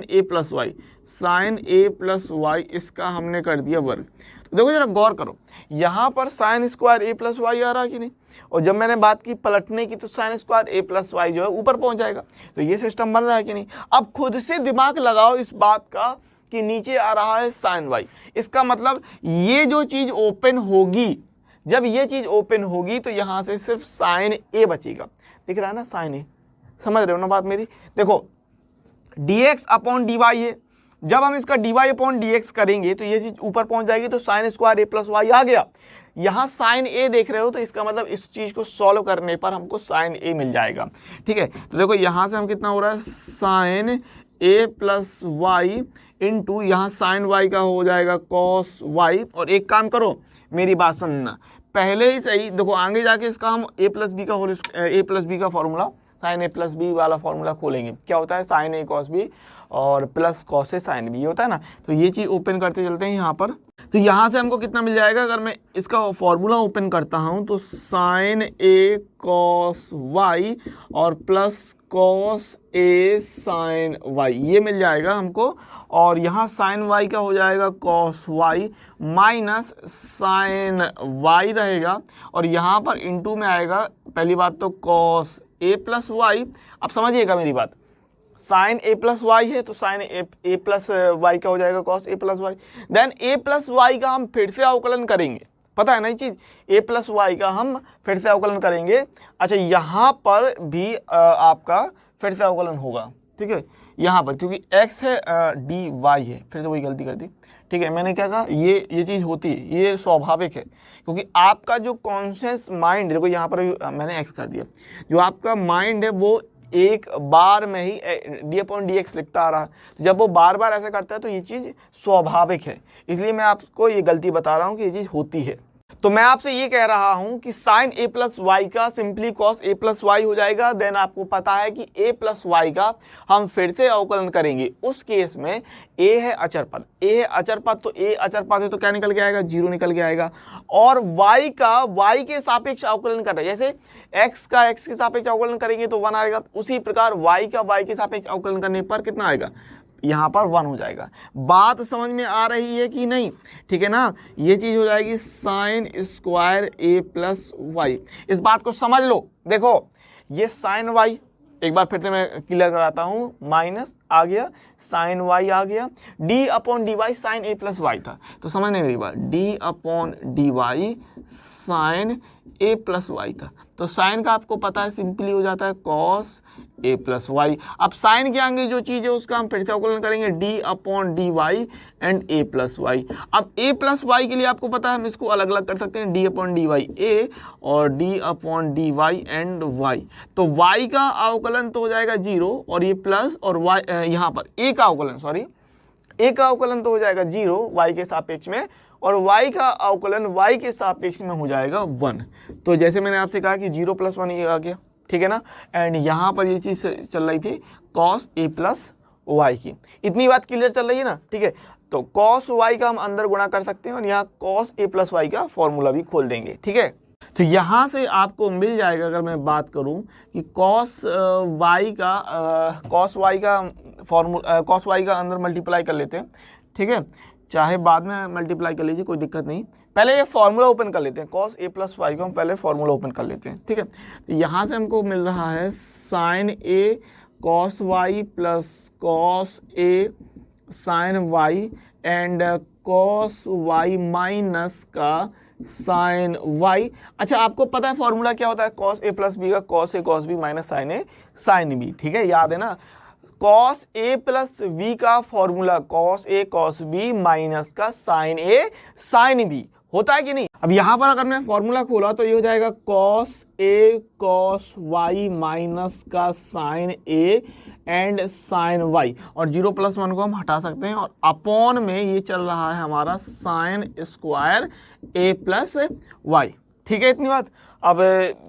a plus y, sine a plus y, इसका हमने कर दिया वर्ग। तो देखो जरा गौर करो, यहाँ पर sine square a plus y आ रहा कि नहीं, और जब मैंने बात की पलटने की, तो sine square a plus y जो है ऊपर पहुँच जाएगा। तो ये सिस्टम बन रहा है कि नहीं। अब खुद से दिमाग लगाओ इस बात का उसके नीचे आ रहा है साइन वाई। इसका मतलब ये जो चीज ओपन होगी, जब ये चीज ओपन होगी तो यहां से सिर्फ साइन ए बचेगा। दिख रहा है ना साइन ए, समझ रहे हो ना बात मेरी। देखो dx अपॉन dy है, जब हम इसका dy अपॉन dx करेंगे तो ये चीज ऊपर पहुंच जाएगी, तो साइन स्क्वायर ए प्लस वाई आ गया। यहाँ साइन ए देख रहे हो तो इसका मतलब इस चीज को सॉल्व करने पर हमको साइन ए मिल जाएगा। ठीक है, तो देखो यहाँ से हम कितना हो रहा है sine a plus y into यहाँ साइन वाई का हो जाएगा कॉस वाई। और एक काम करो, मेरी बात सुनना, पहले ही सही देखो, आगे जाके इसका हम ए प्लस बी का formula sine a plus B वाला फॉर्मूला खोलेंगे। क्या होता है साइन ए कॉस बी और plus cos A sine B होता है ना। तो ये चीज़ ओपन करते चलते हैं यहाँ पर। तो यहाँ से हमको कितना मिल जाएगा, अगर मैं इसका फॉर्मूला ओपन करता हूँ तो साइन ए कॉस वाई और plus cos A sign Y ये मिल जाएगा हमको। और यहाँ साइन वाई का हो जाएगा cos y minus sine y रहेगा, और यहाँ पर इंटू में आएगा पहली बात तो कॉस ए प्लस वाई। अब समझिएगा मेरी बात, साइन ए प्लस वाई है तो साइन ए प्लस वाई का हो जाएगा cos A plus y. Then A plus y का हम फिर से अवकलन करेंगे, पता है ना ये चीज़, ए प्लस वाई का हम फिर से अवकलन करेंगे। अच्छा यहाँ पर भी आपका फिर से अवकलन होगा, ठीक है, यहाँ पर क्योंकि x है डी वाई है, फिर से वही गलती कर दी। ठीक है, मैंने क्या कहा, ये चीज़ होती है, ये स्वाभाविक है, क्योंकि आपका जो कॉन्शियस माइंड, देखो यहाँ पर मैंने x कर दिया, जो आपका माइंड है वो एक बार में ही डी अपॉन डी एक्स लिखता आ रहा है। तो जब वो बार बार ऐसा करता है तो ये चीज़ स्वाभाविक है, इसलिए मैं आपको ये गलती बता रहा हूँ कि ये चीज़ होती है। तो मैं आपसे ये कह रहा हूं कि साइन ए प्लस वाई का simply cos A plus y हो जाएगा। देन आपको पता है कि ए प्लस वाई का हम फिर से अवकलन करेंगे, उस केस में ए है अचर पद, ए है अचर पद, तो ए अचर पद है तो क्या निकल के आएगा, जीरो निकल के आएगा। और वाई का वाई के सापेक्ष अवकलन कर रहे हैं, जैसे एक्स का एक्स के सापेक्ष अवकलन करेंगे तो 1 आएगा, उसी प्रकार वाई का वाई के सापेक्ष अवकलन करने पर कितना आएगा, यहाँ पर 1 हो जाएगा। बात समझ में आ रही है कि नहीं, ठीक है ना। ये चीज हो जाएगी साइन स्क्वायर ए प्लस वाई, इस बात को समझ लो। देखो ये साइन वाई, एक बार फिर से मैं क्लियर कराता हूँ, माइनस आ गया, साइन वाई आ गया, d upon d y sine a plus y था, तो समझने मेरी बात, d upon d y sine a plus y था। तो साइन का आपको पता है सिंपली हो जाता है कॉस ए प्लस वाई। अब साइन के आगे जो चीज़ है उसका हम फिर से अवकलन करेंगे, d upon d y and a plus y. अब ए प्लस वाई के लिए आपको पता है हम इसको अलग अलग कर सकते हैं, d upon d y a और d upon d y and y. तो वाई का अवकलन तो हो जाएगा 0 और ये प्लस, और वाई यहाँ पर ए का अवकलन, सॉरी ए का अवकलन तो हो जाएगा 0 वाई के सापेक्ष में, और y का अवकलन y के सापेक्ष में हो जाएगा 1। तो जैसे मैंने आपसे कहा कि 0 + 1 ये आ गया, ठीक है ना। एंड यहाँ पर ये चीज़ चल रही थी cos a प्लस वाई की, इतनी बात क्लियर चल रही है ना, ठीक है। तो cos y का हम अंदर गुणा कर सकते हैं और यहाँ cos a प्लस वाई का फॉर्मूला भी खोल देंगे, ठीक है। तो यहाँ से आपको मिल जाएगा, अगर मैं बात करूँ कि cos y का अंदर मल्टीप्लाई कर लेते हैं, ठीक है, चाहे बाद में मल्टीप्लाई कर लीजिए, कोई दिक्कत नहीं। पहले ये फॉर्मूला ओपन कर लेते हैं, cos a प्लस वाई को हम पहले फॉर्मूला ओपन कर लेते हैं, ठीक है। तो यहाँ से हमको मिल रहा है sine a cos y plus cos a sine y and cos y minus का साइन वाई। अच्छा, आपको पता है फॉर्मूला क्या होता है cos a प्लस बी का, cos a cos b minus sine a sine b, ठीक है, याद है ना। cos a प्लस v का formula cos a cos b minus का साइन a साइन b होता है कि नहीं। अब यहाँ पर अगर मैं फॉर्मूला खोला तो ये हो जाएगा cos a cos y minus का sine a and sine y, और 0 + 1 को हम हटा सकते हैं, और अपॉन में ये चल रहा है हमारा sine square a plus y, ठीक है, इतनी बात। अब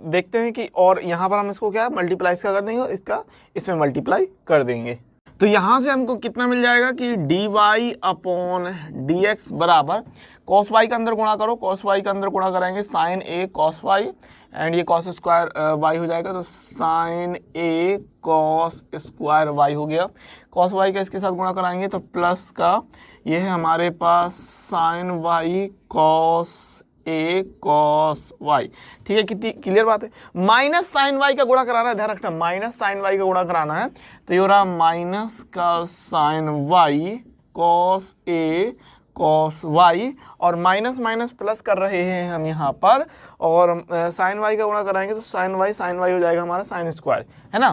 देखते हैं कि, और यहाँ पर हम इसको क्या मल्टीप्लाई इसका कर देंगे और इसका इसमें मल्टीप्लाई कर देंगे। तो यहाँ से हमको कितना मिल जाएगा कि d y upon d x बराबर कॉस वाई का अंदर गुणा करो, कॉस वाई का अंदर गुणा कराएंगे sine a cos y and ये कॉस स्क्वायर वाई हो जाएगा, तो sine a cos square y हो गया। कॉस वाई का इसके साथ गुणा कराएंगे तो प्लस का ये है हमारे पास sign Y cos A cos Y, ठीक है, कितनी क्लियर बात है। माइनस साइन वाई का गुणा कराना है, ध्यान रखना, माइनस साइन वाई का गुणा कराना है, तो ये हो रहा माइनस का sine Y cos A cos Y, और माइनस माइनस प्लस कर रहे हैं हम यहाँ पर, और साइन वाई का गुणा कराएंगे तो साइन वाई हो जाएगा हमारा साइन स्क्वायर, है ना।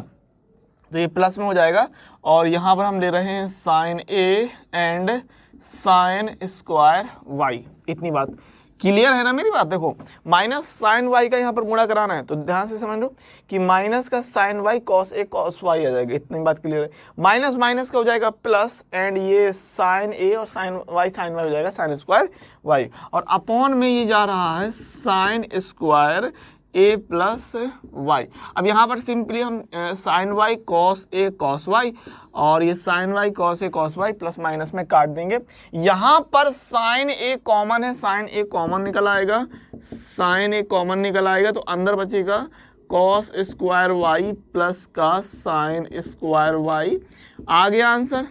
तो ये प्लस में हो जाएगा, और यहाँ पर हम ले रहे हैं sine a and sine square y. इतनी बात क्लियर है ना मेरी बात। देखो माइनस साइन वाई का यहाँ पर गुणा कराना है तो ध्यान से समझ लो कि माइनस का sine Y cos A cos Y आ जाएगा। इतनी बात क्लियर है। माइनस माइनस का हो जाएगा प्लस, एंड ये साइन ए और साइन वाई हो जाएगा साइन स्क्वायर वाई, और अपॉन में ये जा रहा है साइन स्क्वायर ए प्लस वाई। अब यहाँ पर सिंपली हम sign Y cos A cos Y, और ये sign Y cos A cos Y plus minus में काट देंगे। यहाँ पर साइन ए कॉमन है, साइन ए कॉमन निकल आएगा, साइन ए कॉमन निकल आएगा, तो अंदर बचेगा कॉस स्क्वायर वाई प्लस का साइन स्क्वायर वाई। आ गया आंसर,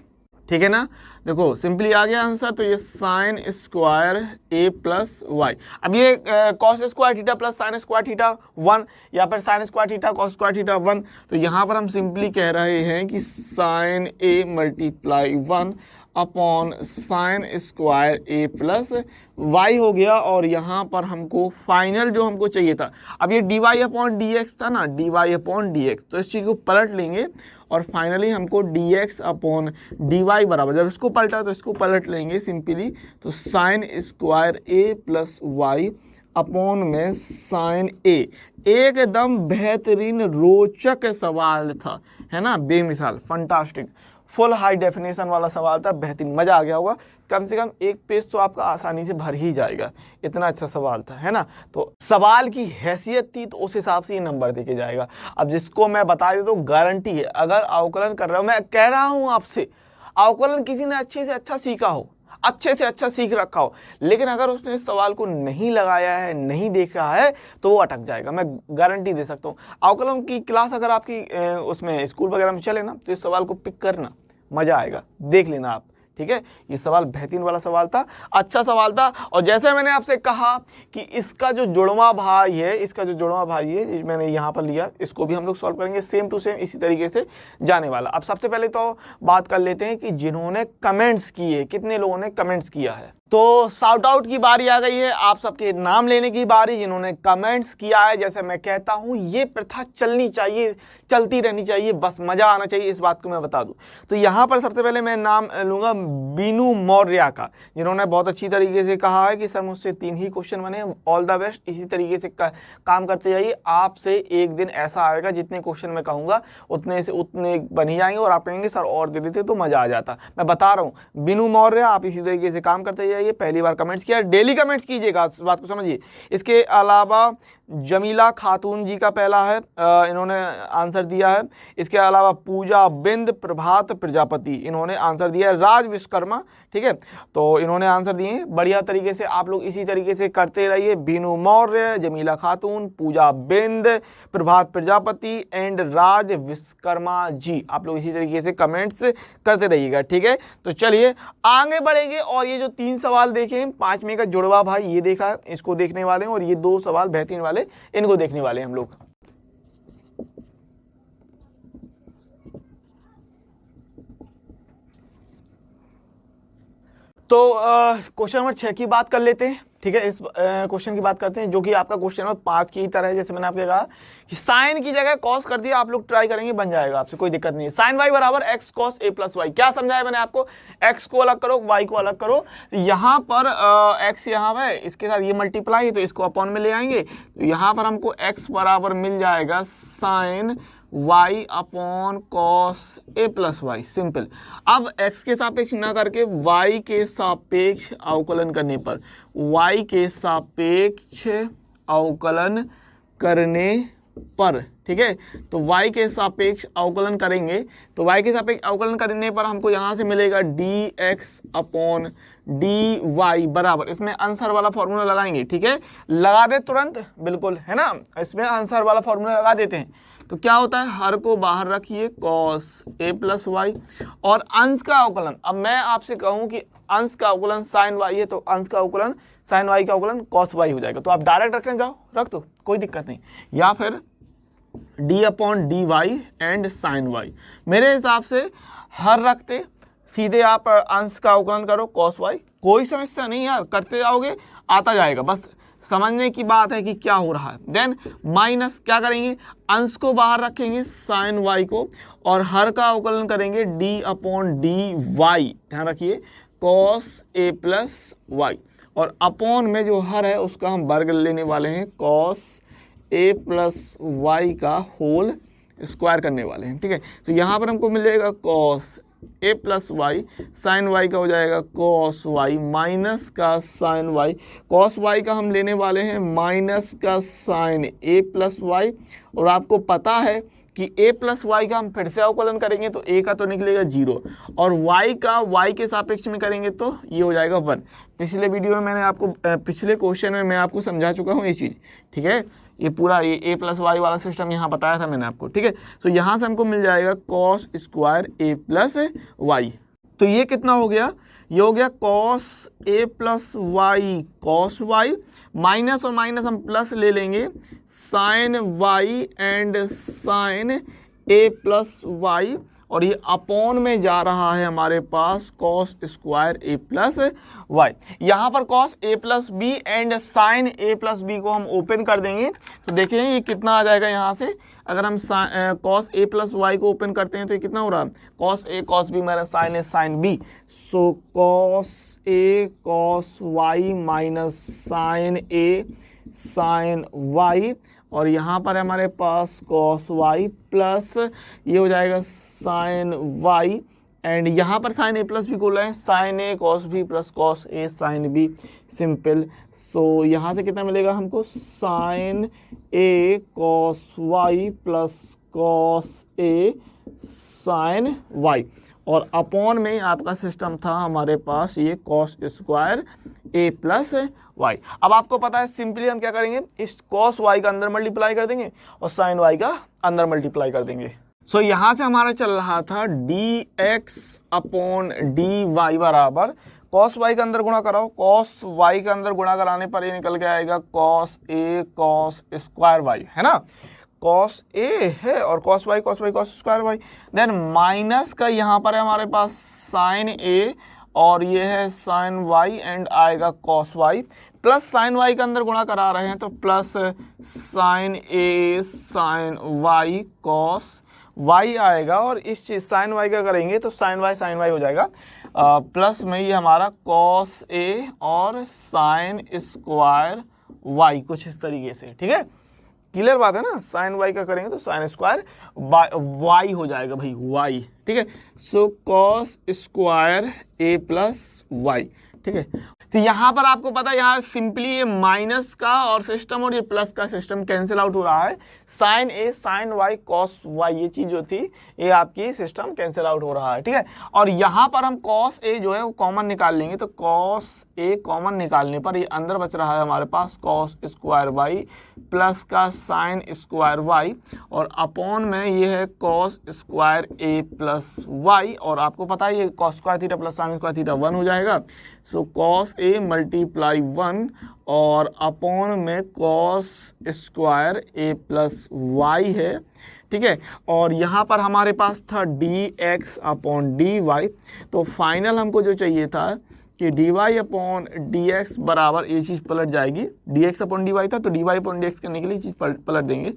ठीक है ना। देखो सिंपली आ गया आंसर। तो ये साइन स्क्वायर ए प्लस वाई। अब ये cos square theta plus sign square theta 1, या फिर sign square theta cos square theta 1, तो यहाँ पर हम सिंपली कह रहे हैं कि sign A multiply 1 upon sine square A plus y हो गया। और यहाँ पर हमको फाइनल जो हमको चाहिए था, अब ये d y upon d x था ना, d y upon d x, तो इस चीज़ को पलट लेंगे और फाइनली हमको d x upon d y बराबर, जब इसको पलटा तो इसको पलट लेंगे सिंपली, तो साइन स्क्वायर ए प्लस वाई अपॉन में साइन ए। एकदम बेहतरीन रोचक सवाल था, है ना, बेमिसाल, फंटास्टिक, फुल हाई डेफिनेशन वाला सवाल था, बेहतरीन, मजा आ गया होगा। कम से कम एक पेज तो आपका आसानी से भर ही जाएगा, इतना अच्छा सवाल था, है ना। तो सवाल की हैसियत थी तो उस हिसाब से ये नंबर देके जाएगा। अब जिसको मैं बता देता हूँ, गारंटी है, अगर अवकलन कर रहा हूँ, मैं कह रहा हूँ आपसे, अवकलन किसी ने अच्छे से अच्छा सीखा हो, अच्छे से अच्छा सीख रखा हो, लेकिन अगर उसने इस सवाल को नहीं लगाया है, नहीं देखा है, तो वो अटक जाएगा, मैं गारंटी दे सकता हूँ। अवकलन की क्लास अगर आपकी उसमें स्कूल वगैरह में चले ना, तो इस सवाल को पिक करना, मजा आएगा, देख लेना आप, ठीक है। ये सवाल बेहतरीन वाला सवाल था, अच्छा सवाल था। और जैसे मैंने आपसे कहा कि इसका जो जुड़वा भाई है, इसका जो जुड़वा भाई है, मैंने यहाँ पर लिया, इसको भी हम लोग सॉल्व करेंगे सेम टू सेम इसी तरीके से जाने वाला। अब सबसे पहले तो बात कर लेते हैं कि जिन्होंने कमेंट्स किए, कितने लोगों ने कमेंट्स किया है। तो शाउट आउट की बारी आ गई है, आप सबके नाम लेने की बारी, जिन्होंने कमेंट्स किया है। जैसे मैं कहता हूँ, ये प्रथा चलनी चाहिए, चलती रहनी चाहिए, बस मजा आना चाहिए, इस बात को मैं बता दूं। तो यहाँ पर सबसे पहले मैं नाम लूंगा बीनू मौर्य का, जिन्होंने बहुत अच्छी तरीके से कहा है कि सर मुझसे 3 ही क्वेश्चन बने, ऑल द बेस्ट, इसी तरीके से काम करते जाइए। आपसे एक दिन ऐसा आएगा जितने क्वेश्चन मैं कहूँगा उतने से उतने बन ही जाएंगे, और आप कहेंगे सर और दे देते तो मजा आ जाता। मैं बता रहा हूँ बीनू मौर्य, आप इसी तरीके से काम करते जाइए। पहली बार कमेंट्स किया, डेली कमेंट्स कीजिएगा, इस बात को समझिए। इसके अलावा जमीला खातून जी का पहला है, इन्होंने आंसर दिया है। इसके अलावा पूजा बिंद प्रभात प्रजापति, इन्होंने आंसर दिया है। राज विश्वकर्मा, ठीक है, तो इन्होंने आंसर दिए हैं। बढ़िया तरीके से आप लोग इसी तरीके से करते रहिए। बीनू मौर्य, जमीला खातून, पूजा बिंद, प्रभात प्रजापति एंड राज विश्वकर्मा जी, आप लोग इसी तरीके से कमेंट्स करते रहिएगा, ठीक है। तो चलिए आगे बढ़ेंगे, और ये जो 3 सवाल देखे हैं, 5वें का जुड़वा भाई ये देखा है, इसको देखने वाले हैं, और ये 2 सवाल बेहतरीन वाले, इनको देखने वाले हैं हम लोग। तो क्वेश्चन नंबर 6 की बात कर लेते हैं, ठीक है। इस क्वेश्चन की बात करते हैं, जो कि आपका क्वेश्चन नंबर 5 की ही तरह है। जैसे मैंने आपको कहा कि साइन की जगह कॉस कर दिया, आप लोग ट्राई करेंगे, बन जाएगा, आपसे कोई दिक्कत नहीं है। साइन वाई बराबर x cos A plus Y, क्या समझाया मैंने आपको, एक्स को अलग करो, वाई को अलग करो। यहाँ पर एक्स यहाँ है, इसके साथ ये मल्टीप्लाई है, तो इसको अपॉन में ले आएंगे, तो यहाँ पर हमको एक्स बराबर मिल जाएगा sign y upon cos A plus y, simple. अब x के सापेक्ष ना करके y के सापेक्ष अवकलन करने पर, y के सापेक्ष अवकलन करने पर, ठीक है, तो y के सापेक्ष अवकलन करेंगे, तो y के सापेक्ष अवकलन करने पर हमको यहाँ से मिलेगा dx अपॉन dy बराबर, इसमें आंसर वाला फॉर्मूला लगाएंगे, ठीक है, लगा दे तुरंत, बिल्कुल, है ना, इसमें आंसर वाला फॉर्मूला लगा देते हैं। तो क्या होता है, हर को बाहर रखिए, कॉस ए प्लस वाई, और अंश का अवकलन, अब मैं आपसे कहूँ कि अंश का अवकलन साइन वाई है, तो अंश का अवकलन साइन वाई का अवकलन कॉस वाई हो जाएगा। तो आप डायरेक्ट रखने जाओ, रख दो, कोई दिक्कत नहीं, या फिर d upon d y and sine y. मेरे हिसाब से हर रखते, सीधे आप अंश का अवकलन करो cos y, कोई समस्या नहीं यार, करते जाओगे आता जाएगा, बस समझने की बात है कि क्या हो रहा है। देन माइनस क्या करेंगे, अंश को बाहर रखेंगे साइन y को, और हर का अवकलन करेंगे d/dy, ध्यान रखिए cos a प्लस y, और अपॉन में जो हर है उसका हम वर्ग लेने वाले हैं cos a प्लस y का होल स्क्वायर करने वाले हैं, ठीक है। तो यहाँ पर हमको मिल जाएगा cos a plus y, sine y का हो जाएगा cos y माइनस का साइन y, cos y का हम लेने वाले हैं माइनस का साइन a प्लस वाई, और आपको पता है कि a प्लस वाई का हम फिर से अवकलन करेंगे तो a का तो निकलेगा 0, और y का y के सापेक्ष में करेंगे तो ये हो जाएगा 1। पिछले वीडियो में मैंने आपको पिछले क्वेश्चन में मैं आपको समझा चुका हूँ ये चीज़, ठीक है। ये पूरा ये a प्लस वाई वाला सिस्टम यहाँ बताया था मैंने आपको, ठीक है। तो यहाँ से हमको मिल जाएगा cos square a plus y. तो ये कितना हो गया, ये हो गया cos a plus y cos y, minus और माइनस हम प्लस ले लेंगे sine y and sine a plus y, और ये अपॉन में जा रहा है हमारे पास cos square a plus y. यहाँ पर cos a plus b and sine a plus b को हम ओपन कर देंगे, तो देखिए ये कितना आ जाएगा। यहाँ से अगर हम cos a प्लस वाई को ओपन करते हैं तो ये कितना हो रहा है, cos a cos b minus sine a sine b, so cos a cos y minus sine a sine y, और यहाँ पर हमारे पास cos y प्लस ये हो जाएगा साइन y, एंड यहाँ पर साइन a प्लस बी को लाएं sine a cos b plus cos a sine b, simple. So यहाँ से कितना मिलेगा हमको, sine a cos y plus cos a sine y, और अपॉन में आपका सिस्टम था हमारे पास ये cos square a plus y। अब आपको पता है सिंपली हम क्या करेंगे, इस cos y का अंदर मल्टीप्लाई कर देंगे और साइन y का अंदर मल्टीप्लाई कर देंगे। सो यहाँ से हमारा चल रहा था dx अपॉन dy बराबर cos y का अंदर गुणा कराओ, cos y का अंदर गुणा कराने पर ये निकल के आएगा cos a cos square y, है ना। cos a है और cos y cos square y, then minus का यहाँ पर है हमारे पास साइन a और ये है साइन y एंड आएगा cos y, plus sine y का अंदर गुणा करा रहे हैं तो plus sine a sine y cos y आएगा, और इस चीज साइन y का करेंगे तो साइन y हो जाएगा, प्लस में ये हमारा cos a और साइन स्क्वायर y, कुछ इस तरीके से, ठीक है। क्लियर बात है ना, साइन y का करेंगे तो साइन स्क्वायर y हो जाएगा भाई y, ठीक है। सो cos square a plus y, ठीक है। तो यहाँ पर आपको पता है यहाँ सिंपली ये माइनस का और सिस्टम और ये प्लस का सिस्टम कैंसिल आउट हो रहा है, sine a sine y cos y ये चीज जो थी ये आपकी सिस्टम कैंसिल आउट हो रहा है, ठीक है। और यहाँ पर हम cos a जो है वो कॉमन निकाल लेंगे, तो cos a कॉमन निकालने पर ये अंदर बच रहा है हमारे पास cos स्क्वायर y प्लस का साइन स्क्वायर y, और अपॉन में ये है cos square a plus y, और आपको पता है ये cos square theta plus sign square theta 1 हो जाएगा। सो cos a मल्टीप्लाई 1 और अपॉन में cos square a plus y है, ठीक है। और यहाँ पर हमारे पास था dx अपॉन dy, तो फाइनल हमको जो चाहिए था कि dy अपॉन dx बराबर ये चीज़ पलट जाएगी, dx अपॉन dy था तो dy अपॉन dx करने के लिए चीज़ पलट देंगे,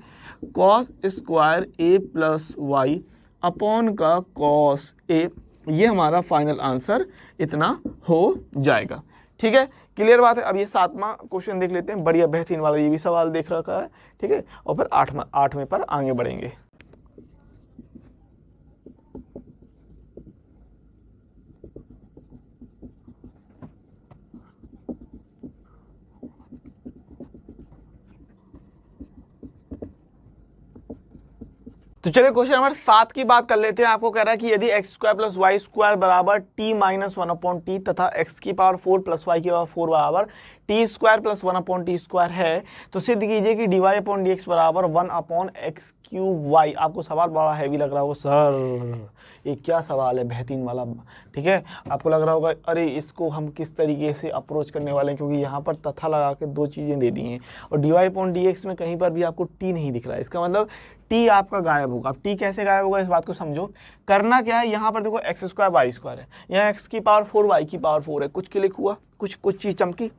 cos square a plus y upon का cos a, ये हमारा फाइनल आंसर इतना हो जाएगा, ठीक है। क्लियर बात है। अब ये 7वां क्वेश्चन देख लेते हैं, बढ़िया बेहतरीन वाला ये भी सवाल देख रखा है, ठीक है। और फिर 8वें पर आगे बढ़ेंगे। तो चलिए क्वेश्चन नंबर 7 की बात कर लेते हैं। आपको कह रहा है कि यदि x square plus y square बराबर t माइनस 1 अपॉन टी तथा x की पावर 4 प्लस y की पावर 4 बराबर टी स्क्वायर प्लस 1/t² है, तो सिद्ध कीजिए कि dy/dx बराबर 1/x³ आपको सवाल बड़ा हैवी लग रहा होगा, सर ये क्या सवाल है बेहतरीन वाला, ठीक है। आपको लग रहा होगा अरे इसको हम किस तरीके से अप्रोच करने वाले हैं, क्योंकि यहाँ पर तथा लगा के दो चीज़ें दे दी हैं और dy/dx में कहीं पर भी आपको t नहीं दिख रहा है, इसका मतलब t आपका गायब होगा। अब t कैसे गायब होगा इस बात को समझो। करना क्या है, यहाँ पर देखो x² y² है, यहाँ x⁴ y⁴ है, कुछ क्लिक हुआ, कुछ चीज़ चमकी,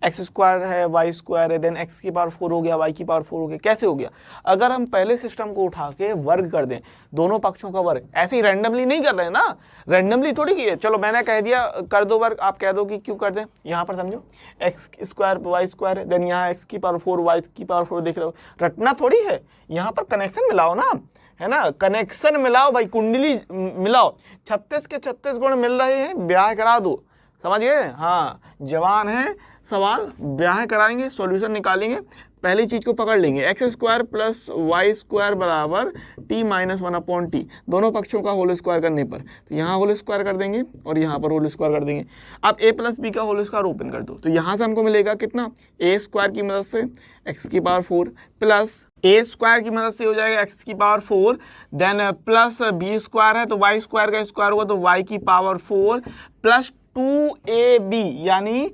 x² है y² है, देन x⁴ हो गया y⁴ हो गया। कैसे हो गया? अगर हम पहले सिस्टम को उठा के वर्ग कर दें, दोनों पक्षों का वर्ग, ऐसे ही रैंडमली नहीं कर रहे हैं ना, रैंडमली थोड़ी की है, चलो मैंने कह दिया कर दो वर्ग, आप कह दो कि क्यों कर दें। यहाँ पर समझो x² y² है, देन यहाँ x⁴ y⁴ देख रहे हो, रटना थोड़ी है, यहाँ पर कनेक्शन मिलाओ ना, है ना, कनेक्शन मिलाओ भाई, कुंडली मिलाओ, 36 के 36 गुण मिल रहे हैं, ब्याह करा दो, समझ गए। हाँ, जवान है सवाल, ब्याह कराएंगे, सॉल्यूशन निकालेंगे, पहली चीज को पकड़ लेंगे, x² प्लस y² बराबर t माइनस 1/t, दोनों पक्षों का होल स्क्वायर करने पर, तो यहाँ होल स्क्वायर कर देंगे और यहाँ पर होल स्क्वायर कर देंगे। अब a प्लस बी का होल स्क्वायर ओपन कर दो, तो यहाँ से हमको मिलेगा कितना, a² की मदद से x⁴ प्लस a² की मदद से हो जाएगा x⁴, देन प्लस b² है तो y² का स्क्वायर होगा तो y⁴ प्लस 2ab यानी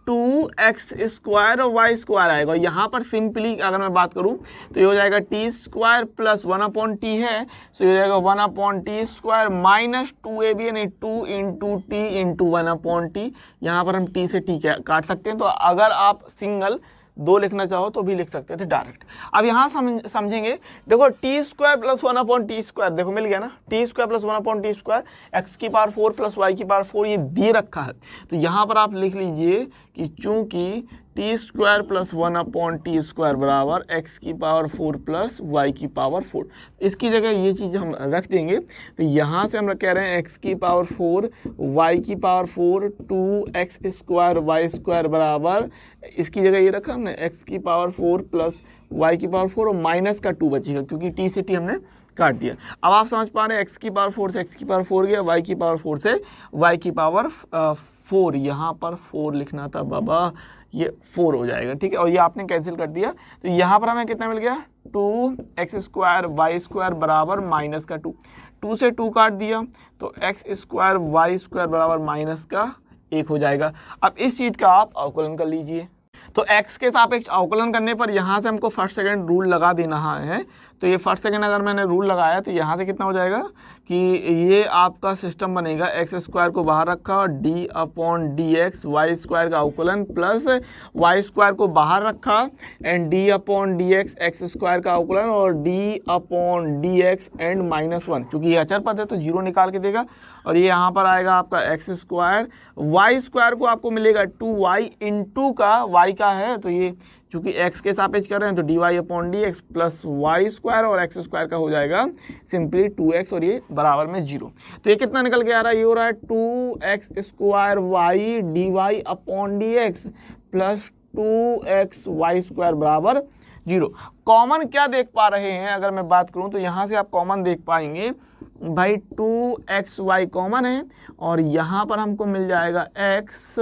2x² और y² आएगा। यहाँ पर सिंपली अगर मैं बात करूँ तो ये हो जाएगा t² प्लस 1/t है, तो ये हो जाएगा 1/t² माइनस 2ab यानी 2 × t × 1/t। यहाँ पर हम t से t काट सकते हैं, तो अगर आप सिंगल दो लिखना चाहो तो भी लिख सकते थे डायरेक्ट। अब यहाँ समझेंगे, देखो t² प्लस 1/t², देखो मिल गया ना, t² plus 1/t², x⁴ plus y⁴ ये दे रखा है, तो यहाँ पर आप लिख लीजिए कि चूंकि t² प्लस 1/t² बराबर x⁴ प्लस y⁴, इसकी जगह ये चीज़ हम रख देंगे, तो यहाँ से हम कह रहे हैं x⁴ y⁴ 2x² y² बराबर, इसकी जगह ये रखा हमने x⁴ प्लस y⁴ और माइनस का 2 बचेगा, क्योंकि t से t हमने काट दिया। अब आप समझ पा रहे हैं, x⁴ से x⁴ गया, y⁴ से y⁴, यहाँ पर 4 लिखना था बाबा, ये 4 हो जाएगा, ठीक है, और ये आपने कैंसिल कर दिया, तो यहाँ पर हमें कितना मिल गया, 2x² y² बराबर माइनस का 2, 2 से 2 काट दिया तो x² y² बराबर माइनस का 1 हो जाएगा। अब इस चीज़ का आप अवकलन कर लीजिए, तो x के सापेक्ष अवकलन करने पर यहाँ से हमको फर्स्ट सेकंड रूल लगा देना है, तो ये फर्स्ट सेकंड अगर मैंने रूल लगाया तो यहाँ से कितना हो जाएगा कि ये आपका सिस्टम बनेगा, x² को बाहर रखा और d/dx y² का अवकलन प्लस y² को बाहर रखा एंड d/dx x² का अवकलन और d/dx एंड -1, चूंकि ये अचर पद है तो 0 निकाल के देगा, और ये यहाँ पर आएगा आपका x² y² को आपको मिलेगा 2y इंटू का y का है, तो ये चूंकि x के सापेक्ष कर रहे हैं तो dy/dx प्लस y² और x² का हो जाएगा सिंपली 2x और ये बराबर में 0। तो ये कितना निकल के आ रहा है, ये हो रहा है 2x² y dy/dx plus 2x y² बराबर 0। कॉमन क्या देख पा रहे हैं, अगर मैं बात करूं तो यहाँ से आप कॉमन देख पाएंगे भाई 2xy कॉमन है और यहाँ पर हमको मिल जाएगा x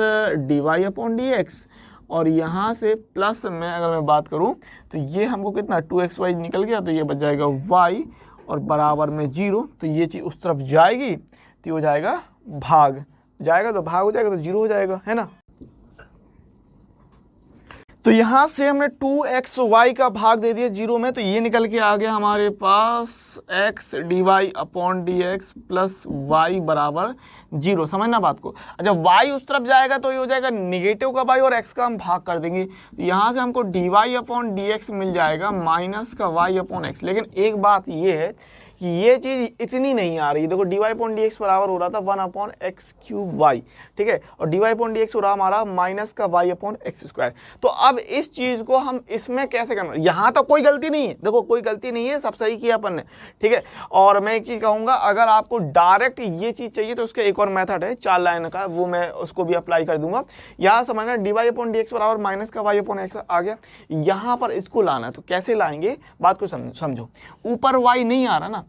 dy/dx, और यहाँ से प्लस में अगर मैं बात करूँ तो ये हमको कितना 2xy निकल गया, तो ये बच जाएगा y और बराबर में 0, तो ये चीज़ उस तरफ जाएगी तो हो जाएगा भाग, जाएगा तो भाग हो जाएगा तो 0 हो जाएगा, है ना। तो यहाँ से हमने 2xy का भाग दे दिया 0 में, तो ये निकल के आ गया हमारे पास x dy/dx प्लस y बराबर 0, समझना बात को। जब y उस तरफ जाएगा तो ये हो जाएगा निगेटिव का y और x का हम भाग कर देंगे, तो यहाँ से हमको dy/dx मिल जाएगा माइनस का y/x। लेकिन एक बात ये है कि ये चीज़ इतनी नहीं आ रही, देखो dy/dx बराबर हो रहा था 1/x³y, ठीक है, और dy/dx हो रहा हमारा माइनस का y/x²। तो अब इस चीज़ को हम इसमें कैसे करना, यहाँ तो कोई गलती नहीं है, देखो कोई गलती नहीं है, सब सही किया अपन ने, ठीक है। और मैं एक चीज़ कहूँगा, अगर आपको डायरेक्ट ये चीज़ चाहिए तो उसका एक और मेथड है 4 लाइन का, वो मैं उसको भी अप्लाई कर दूंगा। यहाँ समझना dy/dx बराबर माइनस का y/x आ गया, यहाँ पर इसको लाना है, तो कैसे लाएंगे बात को समझो। ऊपर y नहीं आ रहा ना,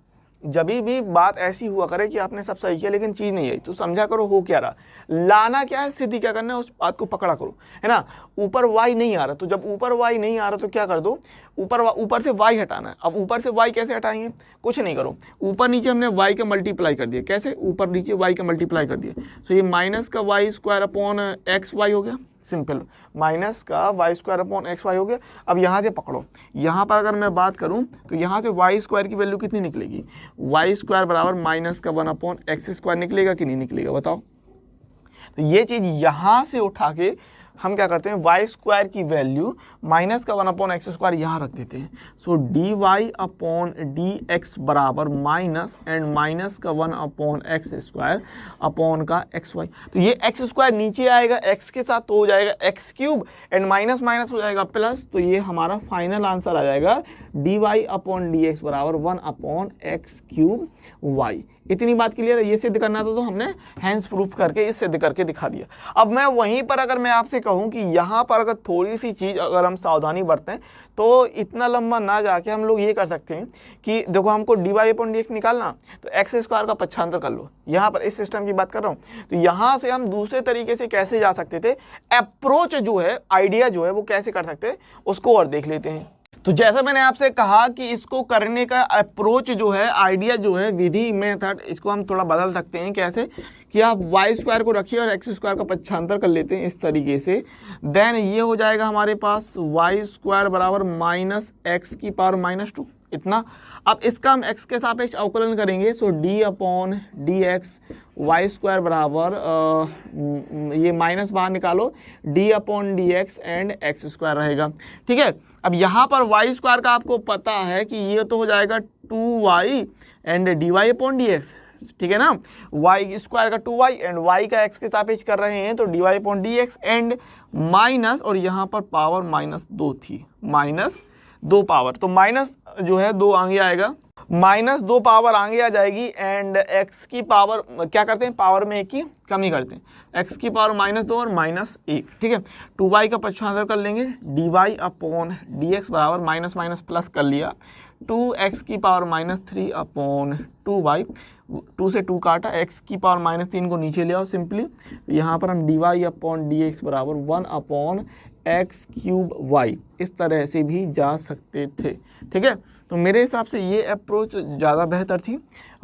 जब भी बात ऐसी हुआ करे कि आपने सब सही किया लेकिन चीज़ नहीं आई, तो समझा करो हो क्या रहा, लाना क्या है, सिद्धि क्या करना है, उस बात को पकड़ा करो, है ना। ऊपर y नहीं आ रहा, तो जब ऊपर y नहीं आ रहा तो क्या कर दो, ऊपर से y हटाना है। अब ऊपर से y कैसे हटाएंगे, कुछ नहीं करो, ऊपर नीचे हमने y का मल्टीप्लाई कर दिया। कैसे, ऊपर नीचे y का मल्टीप्लाई कर दिया, तो ये माइनस का y square upon x y हो गया, सिंपल, माइनस का y square upon x y हो गया। अब यहाँ से पकड़ो, यहाँ पर अगर मैं बात करूँ तो यहाँ से वाई स्क्वायर की वैल्यू कितनी निकलेगी, वाई स्क्वायर बराबर माइनस का 1 अपॉन एक्स स्क्वायर निकलेगा कि नहीं निकलेगा, बताओ। तो ये चीज़ यहाँ से उठा के हम क्या करते हैं, वाई स्क्वायर की वैल्यू माइनस का 1 अपॉन एक्स स्क्वायर यहाँ रख देते हैं। So d y upon d x बराबर माइनस एंड माइनस का 1 अपॉन एक्स स्क्वायर अपॉन का एक्स वाई। तो ये एक्स स्क्वायर नीचे आएगा एक्स के साथ, तो हो जाएगा x cube and minus minus हो जाएगा प्लस, तो ये हमारा फाइनल आंसर आ जाएगा d y upon d x बराबर 1 अपॉन एक्स क्यूब वाई। इतनी बात क्लियर है। ये सिद्ध करना था तो हमने हैंड्स प्रूफ करके ये सिद्ध करके दिखा दिया। अब मैं वहीं पर अगर मैं आपसे कहूं कि यहाँ पर अगर थोड़ी सी चीज़ अगर हम सावधानी बरतें तो इतना लंबा ना जाके हम लोग ये कर सकते हैं कि देखो हमको d y upon d x निकालना, तो एक्स स्क्वायर का पक्षांतर कर लो। यहाँ पर इस सिस्टम की बात कर रहा हूँ, तो यहाँ से हम दूसरे तरीके से कैसे जा सकते थे, अप्रोच जो है, आइडिया जो है वो कैसे कर सकते हैं उसको और देख लेते हैं। तो जैसा मैंने आपसे कहा कि इसको करने का अप्रोच जो है, आइडिया जो है, विधि, मेथड, इसको हम थोड़ा बदल सकते हैं। कैसे कि आप वाई स्क्वायर को रखिए और एक्स स्क्वायर का पक्षांतर कर लेते हैं इस तरीके से। देन ये हो जाएगा हमारे पास वाई स्क्वायर बराबर माइनस एक्स की पावर माइनस 2, इतना। अब इसका हम x के सापेक्ष अवकलन करेंगे, so d upon d x y square बराबर ये माइनस बाहर निकालो, d upon d x and x square रहेगा। ठीक है, अब यहाँ पर वाई स्क्वायर का आपको पता है कि ये तो हो जाएगा 2y and d y upon d x, ठीक है ना। वाई स्क्वायर का 2y एंड y का x के सापेक्ष कर रहे हैं तो d y upon d x and minus, और यहाँ पर पावर -2 थी, -2 पावर, तो माइनस जो है 2 आगे आएगा, -2 पावर आगे आ जाएगी एंड x की पावर क्या करते हैं, पावर में 1 की कमी करते हैं, x की पावर -2 और -1, ठीक है। 2y का पक्षांतर कर लेंगे, d y upon d x बराबर माइनस माइनस प्लस कर लिया, 2x की पावर -3 अपॉन 2y, 2 से 2 काटा, x की पावर -3 को नीचे ले आओ सिंपली, यहाँ पर हम d y upon d x बराबर 1 अपॉन एक्स क्यूब वाई इस तरह से भी जा सकते थे। ठीक है, तो मेरे हिसाब से ये अप्रोच ज़्यादा बेहतर थी।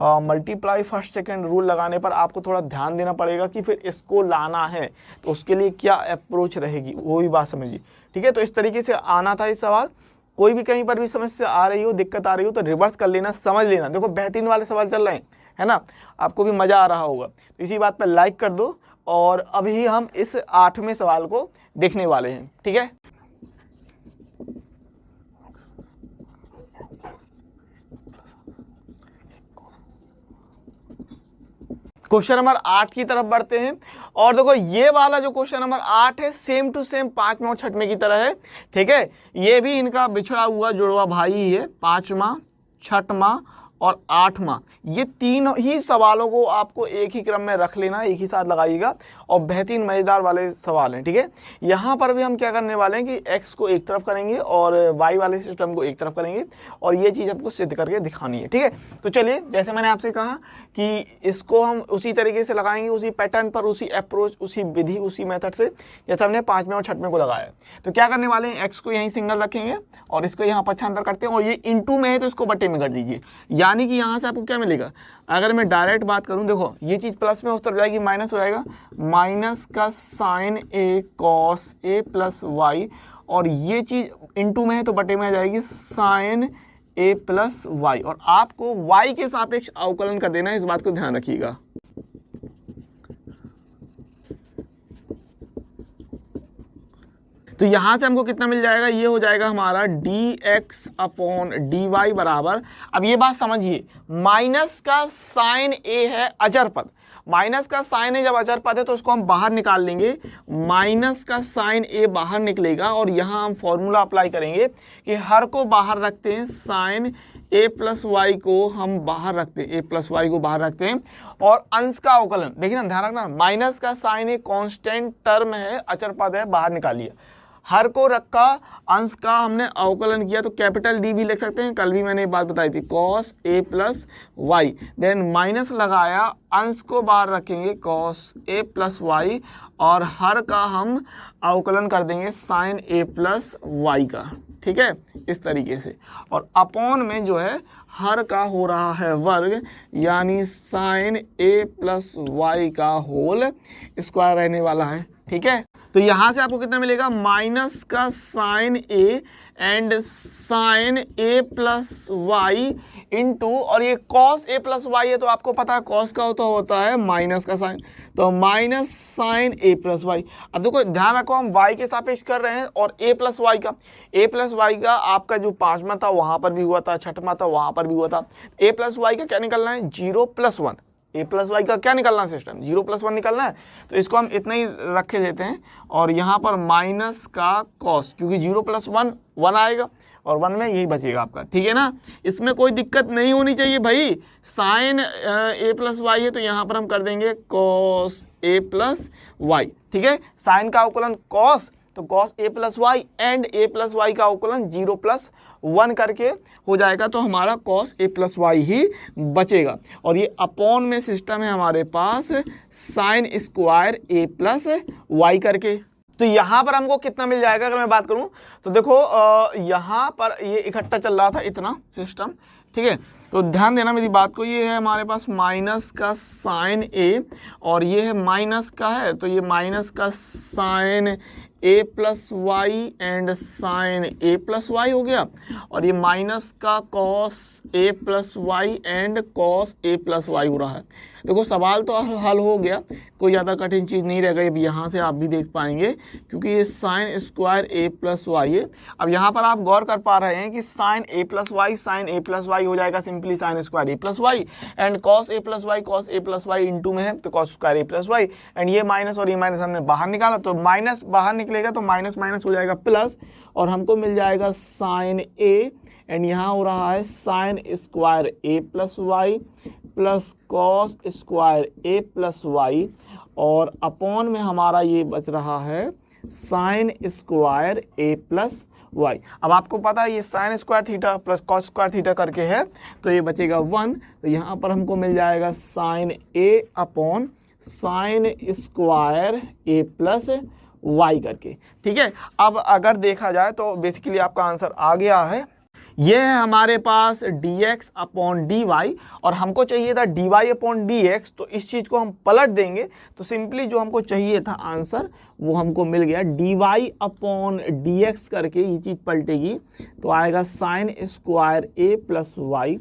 मल्टीप्लाई फर्स्ट सेकंड रूल लगाने पर आपको थोड़ा ध्यान देना पड़ेगा कि फिर इसको लाना है तो उसके लिए क्या अप्रोच रहेगी, वो भी बात समझिए। ठीक है, तो इस तरीके से आना था इस सवाल। कोई भी कहीं पर भी समस्या आ रही हो, दिक्कत आ रही हो तो रिवर्स कर लेना, समझ लेना। देखो बेहतरीन वाले सवाल चल रहे हैं, है ना, आपको भी मज़ा आ रहा होगा। तो इसी बात पर लाइक कर दो और अभी हम इस 8वें सवाल को देखने वाले हैं। ठीक है, क्वेश्चन नंबर 8 की तरफ बढ़ते हैं। और देखो ये वाला जो क्वेश्चन नंबर 8 है सेम टू सेम 5वें और 6वें की तरह है। ठीक है, ये भी इनका बिछड़ा हुआ जुड़वा भाई ही है, 5वां, 6वां और 8वां। ये तीन ही सवालों को आपको एक ही क्रम में रख लेना, एक ही साथ लगाइएगा और बेहतरीन मज़ेदार वाले सवाल हैं। ठीक है, यहाँ पर भी हम क्या करने वाले हैं कि x को एक तरफ करेंगे और y वाले सिस्टम को एक तरफ करेंगे और ये चीज़ आपको सिद्ध करके दिखानी है। ठीक है, तो चलिए, जैसे मैंने आपसे कहा कि इसको हम उसी तरीके से लगाएंगे, उसी पैटर्न पर, उसी अप्रोच, उसी विधि, उसी मेथड से जैसे हमने 5वें और 6वें को लगाया। तो क्या करने वाले हैं, x को यहीं सिंगल रखेंगे और इसको यहाँ पक्षांतर करते हैं और ये इंटू में है तो इसको बटे में कर दीजिए, यानी कि यहाँ से आपको क्या मिलेगा। अगर मैं डायरेक्ट बात करूं, देखो ये चीज़ प्लस में उस तरफ जाएगी, माइनस हो जाएगा, माइनस का sine a cos a plus y, और ये चीज़ इनटू में है तो बटे में आ जाएगी साइन a प्लस वाई, और आपको y के सापेक्ष अवकलन कर देना है, इस बात को ध्यान रखिएगा। तो यहाँ से हमको कितना मिल जाएगा, ये हो जाएगा हमारा dx अपॉन dy बराबर, अब ये बात समझिए, माइनस का साइन a है अचर पद, माइनस का साइन है जब अचर पद है तो उसको हम बाहर निकाल लेंगे, माइनस का साइन a बाहर निकलेगा और यहाँ हम फॉर्मूला अप्लाई करेंगे कि हर को बाहर रखते हैं, साइन a प्लस वाई को हम बाहर रखते हैं, a प्लस वाई को बाहर रखते हैं और अंश का अवकलन, देखिए ना, ध्यान रखना, माइनस का साइन a कांस्टेंट टर्म है, अचर पद है, बाहर निकालिए, हर को रखा, अंश का हमने अवकलन किया, तो कैपिटल डी भी लिख सकते हैं, कल भी मैंने ये बात बताई थी, cos a plus y, then minus लगाया, अंश को बाहर रखेंगे cos a प्लस वाई, और हर का हम अवकलन कर देंगे sin a प्लस वाई का, ठीक है, इस तरीके से। और अपॉन में जो है हर का हो रहा है वर्ग, यानी sin a प्लस वाई का होल स्क्वायर रहने वाला है, ठीक है। तो यहां से आपको कितना मिलेगा, माइनस का sin a and sin a plus y into, और ये cos a प्लस वाई है, तो आपको पता है cos का होता है माइनस का साइन, तो minus sin a plus y. अब देखो ध्यान रखो, हम y के सापेक्ष कर रहे हैं, और a प्लस वाई का आपका जो पांचवा था वहां पर भी हुआ था, छठवां था वहां पर भी हुआ था। a प्लस वाई का क्या निकलना है, 0 प्लस 1। a प्लस वाई का क्या निकलना है सिस्टम, 0 प्लस 1 निकलना है, तो इसको हम इतना ही रखे लेते हैं। और यहाँ पर माइनस का कॉस, क्योंकि 0 प्लस 1 1 आएगा, और 1 में यही बचेगा आपका, ठीक है ना। इसमें कोई दिक्कत नहीं होनी चाहिए भाई। साइन a प्लस वाई है, तो यहाँ पर हम कर देंगे कॉस a प्लस वाई, ठीक है। साइन का अवकलन कॉस, तो cos a plus y and a plus y का अवकलन 0 प्लस 1 करके हो जाएगा, तो हमारा cos a प्लस वाई ही बचेगा। और ये अपॉन में सिस्टम है हमारे पास sine square a plus y करके। तो यहाँ पर हमको कितना मिल जाएगा, अगर मैं बात करूँ तो देखो यहाँ पर ये इकट्ठा चल रहा था इतना सिस्टम, ठीक है। तो ध्यान देना मेरी बात को, ये है हमारे पास माइनस का साइन a, और ये है माइनस का है, तो ये माइनस का sine a plus y and sine a plus y हो गया, और ये माइनस का cos a plus y and cos a plus y हो रहा है। देखो सवाल तो हल हो गया, कोई ज़्यादा कठिन चीज़ नहीं रह गई। अब यहाँ से आप भी देख पाएंगे, क्योंकि ये sine square a plus y है। अब यहाँ पर आप गौर कर पा रहे हैं कि साइन a प्लस वाई हो जाएगा simply sine square a plus y, and cos a plus y into में है, तो cos square a plus y, and ये माइनस और ये माइनस हमने बाहर निकाला, तो माइनस बाहर निकलेगा तो माइनस माइनस हो जाएगा प्लस, और हमको मिल जाएगा साइन a, एंड यहाँ हो रहा है sine square a plus y plus cos square a plus y, और अपॉन में हमारा ये बच रहा है sine square a plus y. अब आपको पता है ये sine square theta plus cos square theta करके है, तो ये बचेगा 1, तो यहाँ पर हमको मिल जाएगा sine a upon sine square a plus y करके, ठीक है। अब अगर देखा जाए तो बेसिकली आपका आंसर आ गया है। ये है हमारे पास dx अपॉन dy, और हमको चाहिए था dy अपॉन dx, तो इस चीज़ को हम पलट देंगे, तो सिंपली जो हमको चाहिए था आंसर वो हमको मिल गया। dy अपॉन dx करके ये चीज़ पलटेगी, तो आएगा sine square a plus y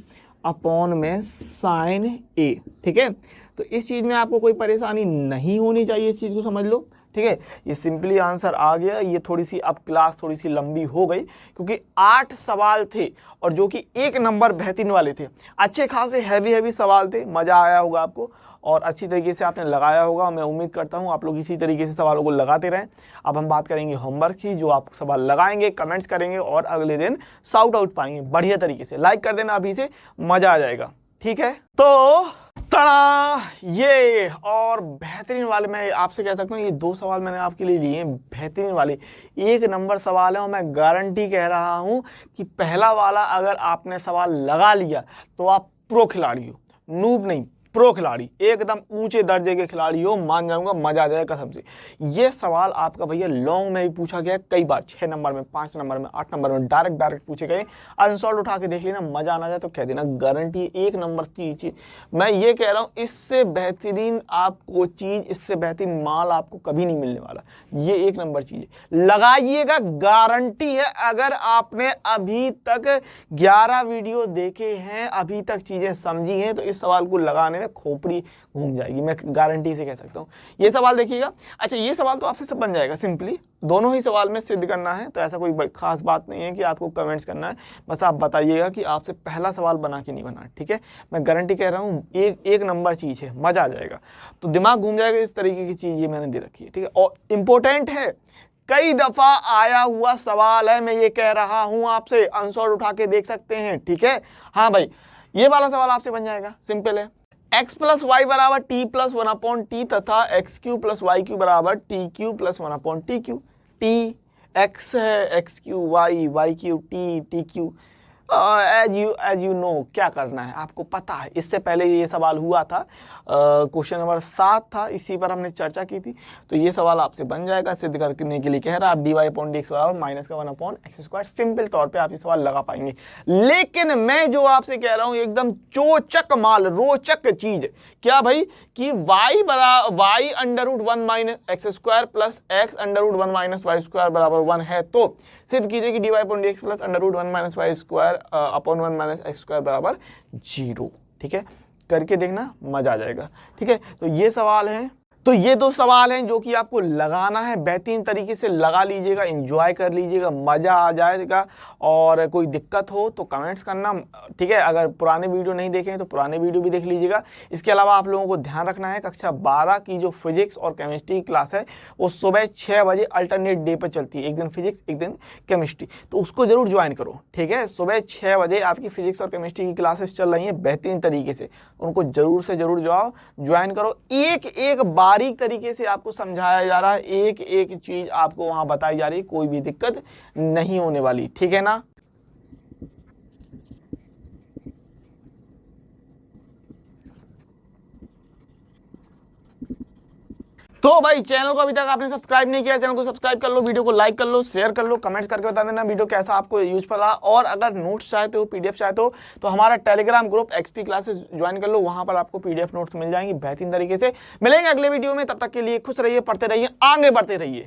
upon में साइन a, ठीक है। तो इस चीज़ में आपको कोई परेशानी नहीं होनी चाहिए, इस चीज़ को समझ लो, ठीक है। ये सिंपली आंसर आ गया। ये थोड़ी सी अब क्लास थोड़ी सी लंबी हो गई, क्योंकि 8 सवाल थे, और जो कि 1 नंबर बेहतरीन वाले थे, अच्छे खासे हैवी सवाल थे। मज़ा आया होगा आपको, और अच्छी तरीके से आपने लगाया होगा। मैं उम्मीद करता हूँ आप लोग इसी तरीके से सवालों को लगाते रहें। अब हम बात करेंगे होमवर्क की, जो आप सवाल लगाएंगे, कमेंट्स करेंगे, और अगले दिन शाउट आउट पाएंगे बढ़िया तरीके से। लाइक कर देना अभी से, मज़ा आ जाएगा, ठीक है। तो तड़ा ये और बेहतरीन वाले, मैं आपसे कह सकता हूँ ये 2 सवाल मैंने आपके लिए लिए हैं, बेहतरीन वाले 1 नंबर सवाल है, और मैं गारंटी कह रहा हूँ कि पहला वाला अगर आपने सवाल लगा लिया तो आप प्रो खिलाड़ी हो, नूब नहीं, प्रो खिलाड़ी, एकदम ऊंचे दर्जे के खिलाड़ी हो, मान जाऊंगा, मजा आ जाएगा कसम से। ये सवाल आपका भैया लॉन्ग में भी पूछा गया कई बार, 6 नंबर में, 5 नंबर में, 8 नंबर में, डायरेक्ट पूछे गए। अनसॉल्व उठा के देख लेना, मजा आना जाए तो कह देना, गारंटी 1 नंबर चीज। मैं ये कह रहा हूँ, इससे बेहतरीन आपको चीज, इससे बेहतरीन माल आपको कभी नहीं मिलने वाला। ये 1 नंबर चीज है, लगाइएगा, गारंटी है। अगर आपने अभी तक 11 वीडियो देखे हैं, अभी तक चीजें समझी हैं, तो इस सवाल को लगाने में खोपड़ी घूम जाएगी, मैं गारंटी से कह सकता हूँ। ये सवाल देखिएगा। अच्छा, ये सवाल तो आपसे सब बन जाएगा, सिंपली दोनों ही सवाल में सिद्ध करना है, तो ऐसा कोई खास बात नहीं है कि आपको कमेंट्स करना है। बस आप बताइएगा कि आपसे पहला सवाल बना कि नहीं बना, ठीक है। मैं गारंटी कह रहा हूँ, एक नंबर चीज़ है, मज़ा आ जाएगा, तो दिमाग घूम जाएगा। इस तरीके की चीज़ ये मैंने दे रखी है, ठीक है, और इम्पोर्टेंट है, कई दफ़ा आया हुआ सवाल है, मैं ये कह रहा हूँ आपसे, आंसर उठा के देख सकते हैं, ठीक है। हाँ भाई, ये वाला सवाल आपसे बन जाएगा, सिंपल है। x प्लस वाई बराबर टी प्लस 1/t तथा x q plus y q बराबर t q plus 1/t q. T x है x q y q t q. As you know क्या करना है आपको पता है। इससे पहले ये सवाल हुआ था, क्वेश्चन नंबर 7 था, इसी पर हमने चर्चा की थी। तो ये सवाल आपसे बन जाएगा, सिद्ध करने के लिए कह रहा है आप dy/dx बराबर माइनस का 1/x²। सिंपल तौर पे आप ये सवाल लगा पाएंगे। लेकिन मैं जो आपसे कह रहा हूं एकदम चोचक माल, रोचक चीज क्या भाई, कि y under root 1-x² plus x√1 - y² बराबर 1 है, तो सिद्ध कीजिए कि dy/dx plus under root 1 - y² upon 1 - x² बराबर 0। ठीक है, करके देखना, मजा आ जाएगा। ठीक है, तो ये सवाल है, तो ये 2 सवाल हैं जो कि आपको लगाना है। बेहतरीन तरीके से लगा लीजिएगा, एंजॉय कर लीजिएगा, मजा आ जाएगा। और कोई दिक्कत हो तो कमेंट्स करना। ठीक है, अगर पुराने वीडियो नहीं देखे हैं तो पुराने वीडियो भी देख लीजिएगा। इसके अलावा आप लोगों को ध्यान रखना है, कक्षा 12 की जो फिजिक्स और केमिस्ट्री की क्लास है वो सुबह 6 बजे अल्टरनेट डे पर चलती है, एक दिन फिजिक्स एक दिन केमिस्ट्री, तो उसको जरूर ज्वाइन करो। ठीक है, सुबह 6 बजे आपकी फिजिक्स और केमिस्ट्री की क्लासेस चल रही हैं बेहतरीन तरीके से, उनको जरूर से जरूर ज्वाइन करो। एक एक बारीक तरीके से आपको समझाया जा रहा है, एक एक चीज आपको वहां बताई जा रही है, कोई भी दिक्कत नहीं होने वाली। ठीक है ना। तो भाई चैनल को अभी तक आपने सब्सक्राइब नहीं किया, चैनल को सब्सक्राइब कर लो, वीडियो को लाइक कर लो, शेयर कर लो, कमेंट्स करके बता देना वीडियो कैसा आपको यूजफुल रहा। और अगर नोट्स चाहते हो, पीडीएफ चाहते हो, तो हमारा Telegram group XP classes join कर लो, वहां पर आपको पीडीएफ नोट्स मिल जाएंगी बेहतरीन तरीके से। मिलेंगे अगले वीडियो में, तब तक के लिए खुश रहिए, पढ़ते रहिए, आगे बढ़ते रहिए।